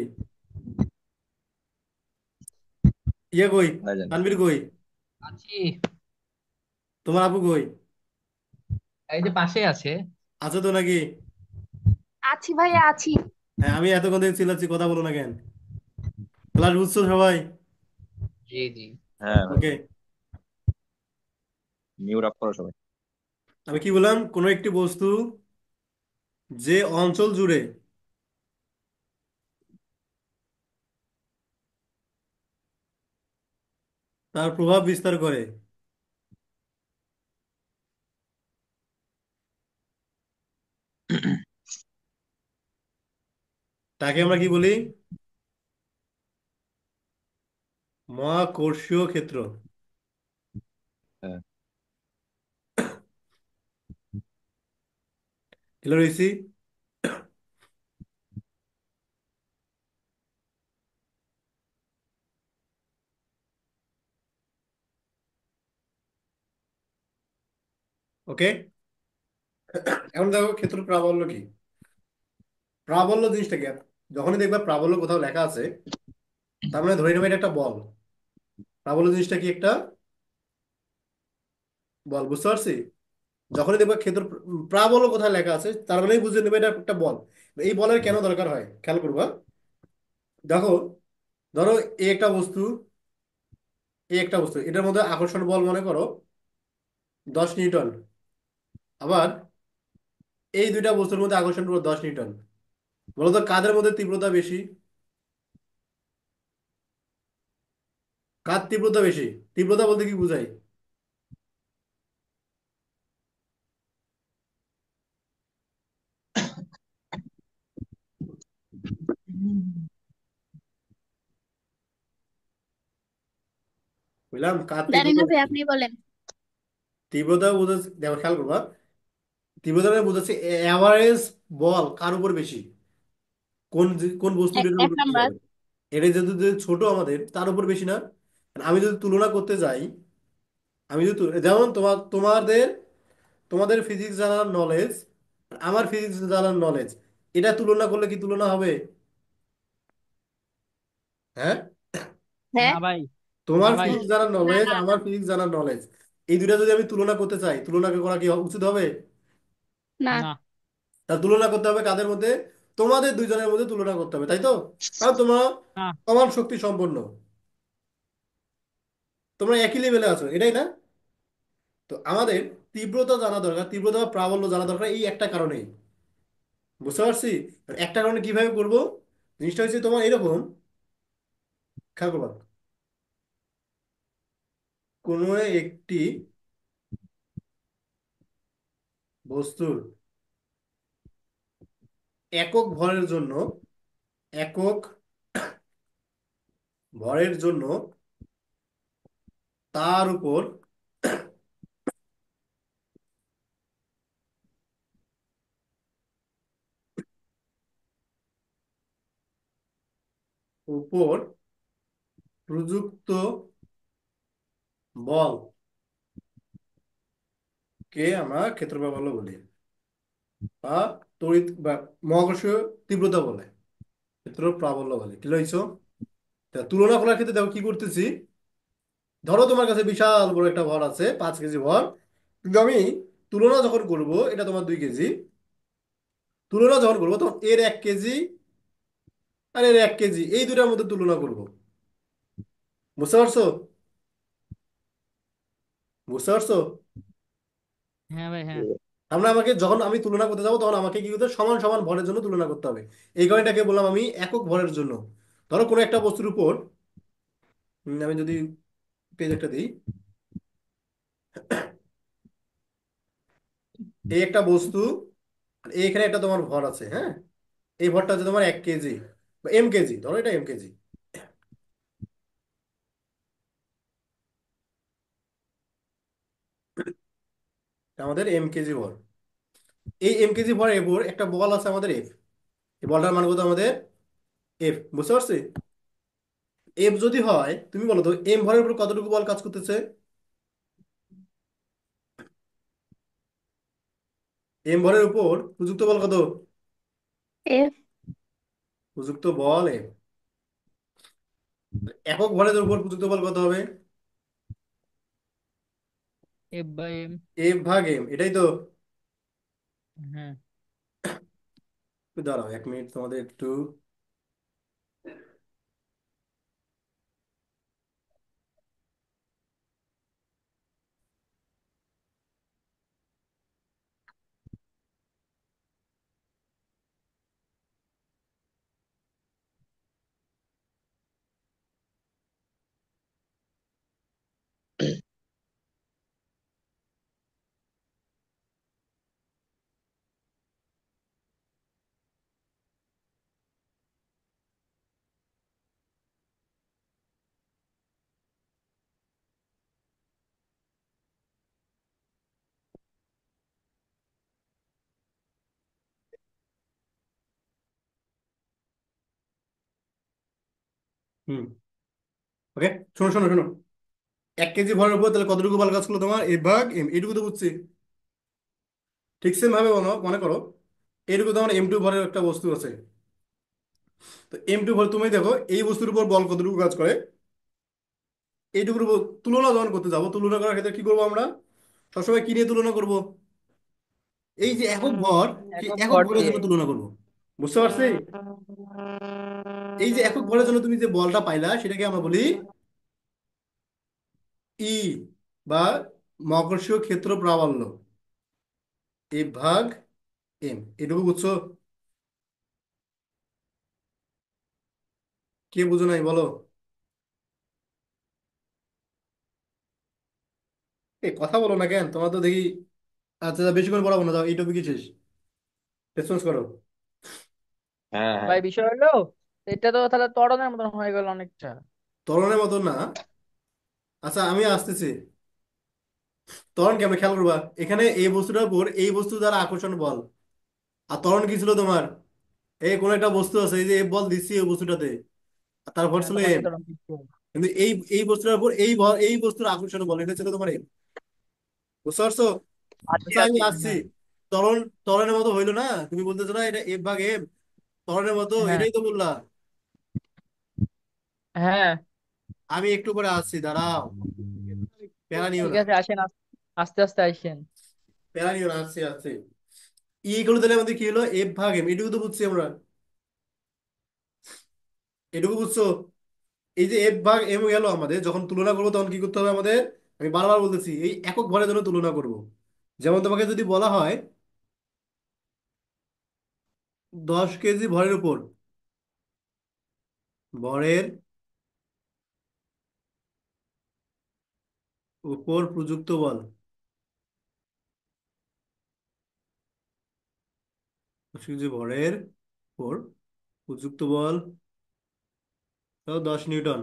ইয়ে কই? ভাই জানি। তানভীর কই? আছি। তোমার আপু কই? এই যে পাশে আছে। আছে তো নাকি? আছি ভাইয়া আছি। হ্যাঁ, আমি এতক্ষণ থেকে চিল্লাচ্ছি, কথা বলো না কেন? ক্লাস বুঝছো সবাই? জি জি। হ্যাঁ ভাই, ওকে। মিউট আপ করো সবাই। আমি কি বললাম, কোনো একটি বস্তু যে অঞ্চল জুড়ে তার প্রভাব বিস্তার করে তাকে আমরা কি বলি? মহাকর্ষীয় ক্ষেত্র। হ্যাঁ। এলো রয়েছি। ওকে। এখন দেখো ক্ষেত্র প্রাবল্য কি। প্রাবল্য জিনিসটা কি? যখনই দেখবা প্রাবল্য কোথাও লেখা আছে, তার মানে ধরে নেবে এটা একটা বল। প্রাবল্য জিনিসটা কি? একটা বল, বুঝতে পারছি? যখনই দেখবা ক্ষেত্র প্রাবল্য কোথায় লেখা আছে, তার মানে বুঝে নেবে এটা একটা বল। এই বলের কেন দরকার হয় খেয়াল করবা। দেখো, ধরো এই একটা বস্তু, এই একটা বস্তু, এটার মধ্যে আকর্ষণ বল মনে করো 10 নিউটন। আবার এই দুইটা বস্তুর মধ্যে আকর্ষণ বল 10 নিউটন। বলতো কাদের মধ্যে তীব্রতা বেশি? কার তীব্রতা বেশি? তীব্রতা বলতে কি বুঝাই? বুঝলাম কার জানি তীব্রতা না ভাই, বেশি। আপনি বলেন। তীব্রতা বুঝাচ্ছে, দেখো খেয়াল করবা, তীব্রতা মানে বুঝাচ্ছে অ্যাভারেজ বল কার উপর বেশি, কোন বস্তুর এক এটার এক উপর বেশি নাম্বার। হবে। এটা যদি ছোট আমাদের, তার উপর বেশি না? আমি যদি তুলনা করতে যাই, আমি যদি যেমন তোমাদের তোমাদের ফিজিক্স জানার নলেজ, আমার ফিজিক্স জানার নলেজ, এটা তুলনা করলে কি তুলনা হবে? হ্যাঁ। হ্যাঁ। না ভাই। না তোমার ভাই। ফিজিক্স জানার না নলেজ, না না। আমার ফিজিক্স জানার নলেজ, এই দুটা যদি আমি তুলনা করতে চাই, তুলনা করা কি উচিত হবে? না। না। তা তুলনা করতে হবে কাদের মধ্যে? তোমাদের দুইজনের মধ্যে তুলনা করতে হবে, তাই তো? কারণ তোমরা না। সমান শক্তি সম্পন্ন, তোমরা একই লেভেলে আছো, এটাই না? তো আমাদের তীব্রতা জানা দরকার, তীব্রতা বা প্রাবল্য জানা দরকার এই একটা কারণেই। বুঝতে পারছি? একটা কারণে কিভাবে করব, জিনিসটা হচ্ছে তোমার এরকম, খেয়াল করবা। কোনো একটি বস্তুর একক ভরের জন্য, একক ভরের জন্য তার উপর উপর প্রযুক্ত বল কে আমরা ক্ষেত্র প্রাবল্য বলি, বা তড়িৎ বা মহাকর্ষীয় তীব্রতা বলে, ক্ষেত্র প্রাবল্য বলে। কি লইছো? তা তুলনা করার ক্ষেত্রে দেখো কি করতেছি। ধরো তোমার কাছে বিশাল বড় একটা ভর আছে, 5 কেজি ভর, কিন্তু আমি তুলনা যখন করব, এটা তোমার 2 কেজি, তুলনা যখন করবো তখন এর 1 কেজি আর এর 1 কেজি, এই দুটার মধ্যে তুলনা করব। বুঝতে পারছো? বুঝতে পারছো? হ্যাঁ ভাই হ্যাঁ। আমরা আমাকে যখন আমি তুলনা করতে যাবো, তখন আমাকে কি করতে হবে? সমান সমান ভরের জন্য তুলনা করতে হবে। এই কারণেটাকে বললাম আমি একক ভরের জন্য। ধরো কোনো একটা বস্তুর উপর, আমি যদি পেজ একটা দিই, এই একটা বস্তু, আর এইখানে একটা তোমার ভর আছে, হ্যাঁ। এই ভরটা হচ্ছে তোমার 1 কেজি বা M কেজি, ধরো এটা M কেজি, আমাদের M কেজি ভর। এই M কেজি ভরের উপর একটা বল আছে আমাদের F। এই বলটার মান কত আমাদের? F। বুঝতে পারছি? F যদি হয়, তুমি বলো তো M ভরের উপর কতটুকু বল কাজ করতেছে? M ভরের উপর প্রযুক্ত বল কত? এফ। প্রযুক্ত বল F। একক ভরের উপর প্রযুক্ত বল কত হবে? F by M. এফ ভাগ এম, এটাই তো। হ্যাঁ। একটু দাঁড়াও 1 মিনিট, তোমাদের একটু। হুম। ওকে, শোনো শোনো শোনো। 1 কেজি ভরের উপর তাহলে কতটুকু বল কাজ করলো তোমার? এফ ভাগ এম, এইটুকু তো বুঝছি। ঠিক সেম ভাবে মনে করো এইটুকু তোমার M2 ভরের একটা বস্তু আছে। তো M2 ভর, তুমি দেখো এই বস্তুর উপর বল কতটুকু কাজ করে। এইটুকুর উপর তুলনা যখন করতে যাবো, তুলনা করার ক্ষেত্রে কি করবো আমরা? সবসময় কি নিয়ে তুলনা করব? এই যে একক ভর, সেই একক একক ভর ভরের দিয়ে। জন্য তুলনা করব। বুঝতে পারছি? এই যে একক ভরের জন্য তুমি যে বলটা পাইলা সেটাকে আমরা বলি ই, বা মহাকর্ষীয় ক্ষেত্র প্রাবল্য। এ ভাগ এম, এটুকু বুঝছো? কে বুঝো নাই বলো? এই কথা বলো না কেন তোমার তো দেখি। আচ্ছা বেশিক্ষণ পড়াবো না, যাও এই টপিকই শেষ। রেসপন্স করো। হ্যাঁ, হ্যাঁ। ভাই বিষয় হলো, এটা তো তাহলে ত্বরণের মতন হয়ে গেল অনেকটা। ত্বরণের মতো না। আচ্ছা আমি আসতেছি। ত্বরণ কেমন খেয়াল করবা, এখানে এই বস্তুটার উপর এই বস্তু দ্বারা আকর্ষণ বল। আর ত্বরণ কি ছিল তোমার? এই কোন একটা বস্তু আছে, এই যে এই বল দিচ্ছি এই বস্তুটাতে, আর তার ভর হ্যাঁ, ছিল তখন এই এম। ত্বরণ সৃষ্টি হলো। কিন্তু এই বস্তুটার উপর এই ভর, এই বস্তুর আকর্ষণ বল, এটা ছিল তোমার এম। বুঝতে পারছো? আশি আচ্ছা আমি আশি, আসছি। হ্যাঁ। ত্বরণ, ত্বরণের মতো হইলো না? তুমি বলতেছো না এটা এফ ভাগ এম, ত্বরণের মতো, হ্যাঁ। এটাই তো বললা। হ্যাঁ। আমি একটু পরে আসছি, দাঁড়াও। প্যারা নিও ঠিক না। আছে, আসেন আস্তে আস্তে আসেন। প্যারা নিও না, আসছি আসছি। গুলো তাহলে আমাদের কি হলো? এফ ভাগ এম, এটুকু তো বুঝছি আমরা। এটুকু বুঝছো? এই যে এফ ভাগ এম গেল, আমাদের যখন তুলনা করবো তখন কি করতে হবে আমাদের? আমি বারবার বলতেছি এই একক ভরের জন্য তুলনা করব। যেমন তোমাকে যদি বলা হয় 10 কেজি ভরের উপর, ভরের উপর প্রযুক্ত বল, 10 কেজি ভরের উপর প্রযুক্ত বল, তাও 10 নিউটন।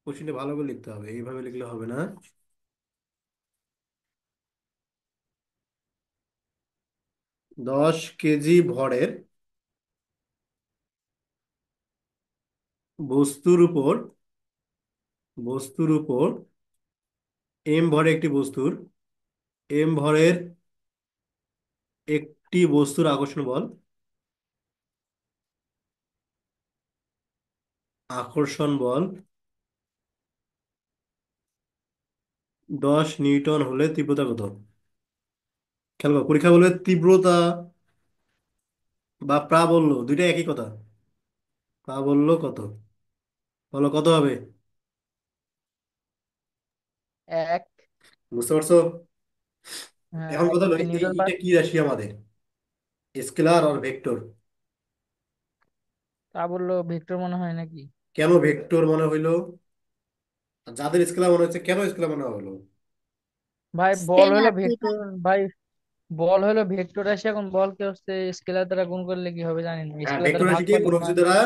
কোশ্চিনটা ভালো করে লিখতে হবে, এইভাবে লিখলে হবে না। 10 কেজি ভরের বস্তুর উপর, বস্তুর উপর এম ভরে একটি বস্তুর, এম ভরের একটি বস্তুর আকর্ষণ বল, আকর্ষণ বল 10 নিউটন হলে তীব্রতা কত? খেয়াল করো, পরীক্ষা বলবে তীব্রতা বা প্রাবল্য, দুইটা একই কথা। প্রাবল্য কত? বলো কত হবে? এক। বুঝতে পারছো? হ্যাঁ, এখন এক কথা হলো নিউটন পার। এইটা কি রাশি আমাদের? স্কেলার আর ভেক্টর। তা বললো ভেক্টর মনে হয় নাকি? কেন ভেক্টর মনে হইলো? আর যাদের স্কেলার মনে হচ্ছে কেন স্কেলার মনে হলো? ভাই বল হলো স্কেলার দুইটা। ভেক্টর। ভাই বল হলো ভেক্টর রাশি, এখন বলকে হচ্ছে স্কেলার দ্বারা গুণ করলে কি হবে জানেন? হ্যাঁ, স্কেলার ভেক্টর দ্বারা ভাগ রাশিকে করলে কোনো ভাগ কিছু দ্বারা,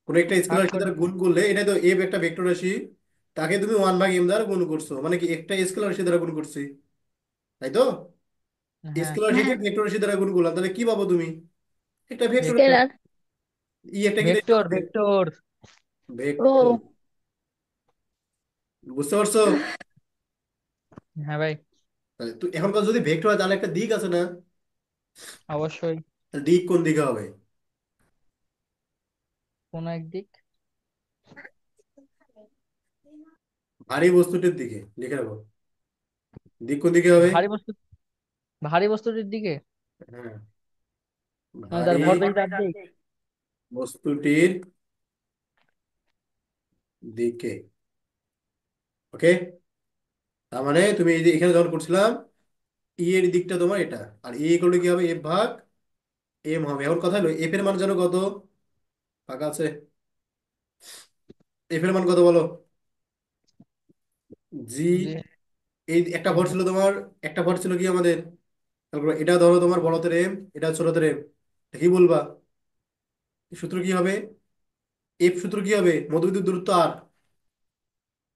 কোনো একটা ভাগ স্কেলার রাশি করলে। দ্বারা গুণ করলে, এটা তো এফ একটা ভেক্টর রাশি, তাকে তুমি 1/m দ্বারা গুণ করছো, মানে কি একটা স্কেলার রাশি দ্বারা গুণ করছি, তাই তো? হ্যাঁ। স্কেলার রাশিকে হ্যাঁ, ভেক্টর রাশি দ্বারা গুণ করলাম, তাহলে কি পাবো তুমি? একটা ভেক্টর রাশি। ভেক্টর। স্কেলার। একটা কি রাশি ভেক্টর আমাদের? ভেক্টর। ভেক্টর। ও, বুঝতে পারছো? হ্যাঁ ভাই। তাহলে তুই এখনকার যদি ভেক্টর হয় তাহলে একটা দিক আছে না? অবশ্যই। তাহলে দিক কোন দিকে হবে? কোন একদিক। ভারী বস্তুটির দিকে লিখে রাখো। দিক কোন দিকে হবে? ভারী বস্তু, ভারী বস্তুটির দিকে, হ্যাঁ, মানে তার ভারী ভর বেশি তার দিক। বস্তুটির দিকে। ওকে, তার মানে তুমি এই যে এখানে যখন করছিলাম, ই এর দিকটা তোমার এটা, আর ই করলে কি হবে, এফ ভাগ এম হবে। এখন কথা হলো এফ এর মান জানো কত? ফাঁকা আছে? এফ এর মান কত বলো? জি। জি। এই একটা ভর ছিল তোমার, একটা ভর ছিল কি আমাদের, তারপর এটা ধরো তোমার বড়দের এম, এটা ছোটদের এম, কি বলবা? এই সূত্র কি হবে? এফ সূত্র কি হবে? মধ্যবিন্দুর দূরত্ব আর,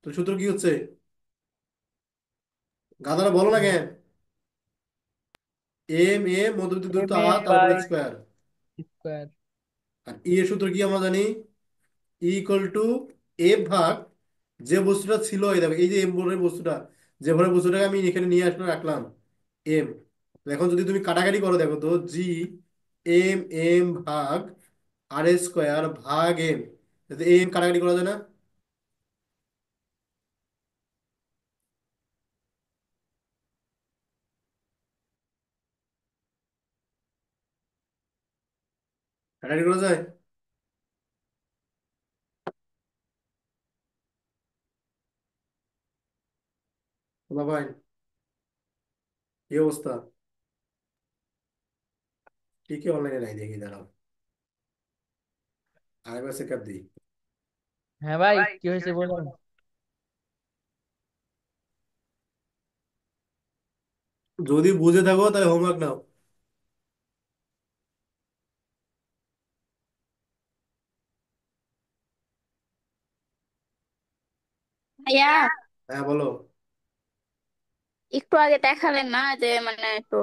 তো সূত্র কি হচ্ছে? গাধারা বলো না কেন? এম এম মধ্যবিন্দুর এম দূরত্ব এম আর, তার উপরে বাই স্কোয়ার। স্কোয়ার। আর ই এর সূত্র কি আমরা জানি? ইকুয়াল টু এফ ভাগ যে বস্তুটা ছিল, এই দেখো এই যে এম ভরের বস্তুটা, যে ভরের বস্তুটাকে আমি এখানে নিয়ে আসলে রাখলাম এম। এখন যদি তুমি কাটাকাটি করো, দেখো তো জি এম এম ভাগ আর স্কোয়ার ভাগ এম, এম কাটাকাটি করা যায় না? কাটাকাটি করা যায়? বাবা, কি অবস্থা? ঠিকই অনলাইনে নাই, দেখি দাঁড়াও আরেকবার চেক দিই। হ্যাঁ ভাই, কি হয়েছে বলুন। যদি বুঝে থাকো তাহলে হোমওয়ার্ক নাও। ভাইয়া, হ্যাঁ বলো। একটু আগে দেখালেন না যে মানে একটু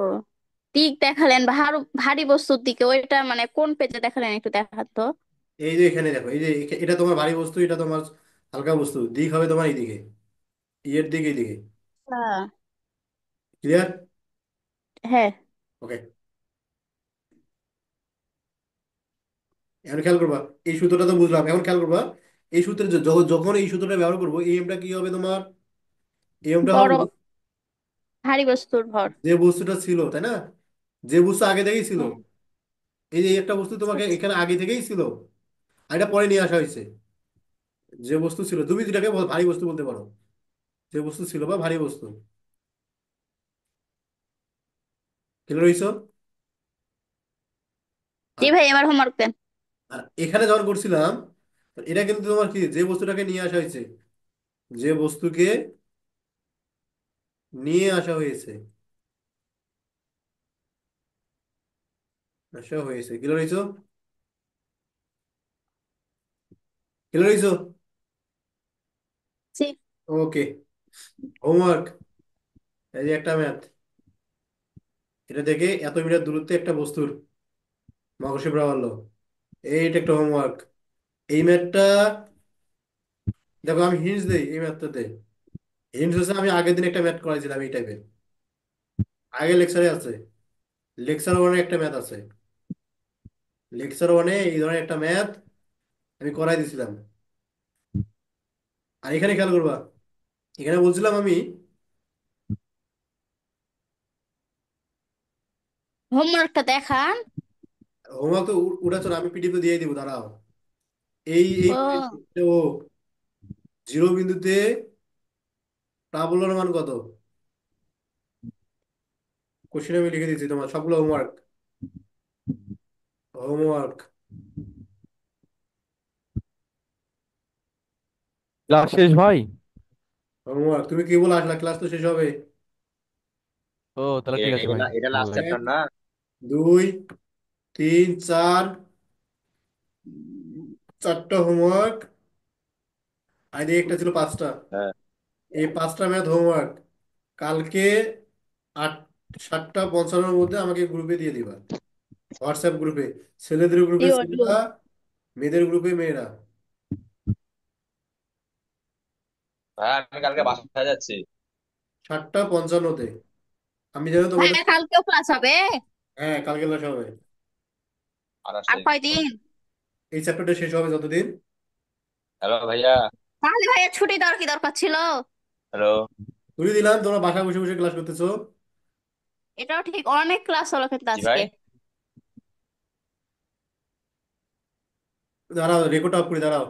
দিক দেখালেন ভারী ভারী বস্তুর দিকে, ওইটা মানে কোন পেজে দেখালেন একটু দেখাতো। এই যে এখানে দেখো, এই যে এটা তোমার ভারী বস্তু, এটা তোমার হালকা বস্তু, দিক হবে তোমার এইদিকে, ইয়ের দিকে, এইদিকে। হ্যাঁ। ক্লিয়ার? হ্যাঁ। ওকে, এখন খেয়াল করবা, এই সূত্রটা তো বুঝলাম, এখন খেয়াল করবা এই সূত্রে যখন এই সূত্রটা ব্যবহার করবো, এই এমটা কি হবে তোমার? এই এমটা হবে বড় ভারী বস্তুর ভর। যে বস্তুটা ছিল, তাই না? যে বস্তু আগে থেকেই ছিল। হ্যাঁ। এই যে একটা বস্তু আচ্ছা তোমাকে আচ্ছা। এখানে আগে থেকেই ছিল, আর এটা পরে নিয়ে আসা হয়েছে। যে বস্তু ছিল, তুমি যেটাকে ভারী বস্তু বলতে পারো, যে বস্তু ছিল বা ভারী বস্তু। ক্লিয়ার হয়েছো? জি আর ভাই, এবার হোমওয়ার্ক দেন। আর এখানে যখন করছিলাম, এটা কিন্তু তোমার কি, যে বস্তুটাকে নিয়ে আসা হয়েছে, যে বস্তুকে নিয়ে আসা হয়েছে, আসা হয়েছে। ক্লিয়ার হয়েছো? ক্লিয়ার হয়েছো? জি। ওকে, হোমওয়ার্ক। এই যে একটা ম্যাথ, এটা থেকে এত মিটার দূরত্বে একটা বস্তুর মহাকর্ষীয় প্রাবল্য, এইটা একটা হোমওয়ার্ক। এই ম্যাথটা দেখো, আমি হিন্টস দেই এই ম্যাথটাতে। হিন্টস হচ্ছে আমি আগের দিন একটা ম্যাথ করাইছিলাম এই টাইপের, আগের লেকচারে আছে। লেকচার ওয়ানে একটা ম্যাথ আছে, লেকচার ওয়ানে এই ধরনের একটা ম্যাথ আমি করাই দিছিলাম। আর এখানে খেয়াল করবা, এখানে বলছিলাম আমি, হোমওয়ার্কটা দেখান। হোমওয়ার্ক তো উঠাচ্ছ না, আমি পিডিএফ দিয়ে দিব, দাঁড়াও। এই ও, ও জিরো বিন্দুতে প্রাবল্যের মান কত? কোশ্চেন আমি লিখে দিচ্ছি, তোমার সবগুলো হোমওয়ার্ক। হোমওয়ার্ক। ক্লাস শেষ ভাই? হোমওয়ার্ক, তুমি কি বলে আসলা, ক্লাস তো শেষ হবে। ও তাহলে ঠিক আছে ভাই। এটা হ্যাঁ লাস্ট ভাই। চ্যাপ্টার এক, না? দুই, তিন, চার, চারটা হোমওয়ার্ক, আর এই একটা ছিল পাঁচটা। হ্যাঁ। এই পাঁচটা ম্যাথ হোমওয়ার্ক কালকে আট 7:55-এর মধ্যে আমাকে গ্রুপে দিয়ে দিবা, হোয়াটসঅ্যাপ গ্রুপে। ছেলেদের গ্রুপে ডিও ডিও। ছেলেরা, মেয়েদের গ্রুপে মেয়েরা। ভাই আমি কালকে বাসায় যাচ্ছি। 7:55-তে আমি যেন তোমাদের। ভাইয়া, কালকেও ক্লাস হবে? হ্যাঁ, কালকে ক্লাস হবে। আর আর আসে। কয়দিন? এই চ্যাপ্টারটা শেষ হবে যতদিন। হ্যালো ভাইয়া। তাহলে ভাইয়া ছুটি দেওয়ার কি দরকার ছিল? হ্যালো। ঘুরিয়ে দিলাম, তোমরা বাসায় বসে বসে ক্লাস করতেছো। এটাও ঠিক, অনেক ক্লাস হলো কিন্তু জি আজকে। ভাই। দাঁড়াও, রেকর্ড অফ করে দাঁড়াও।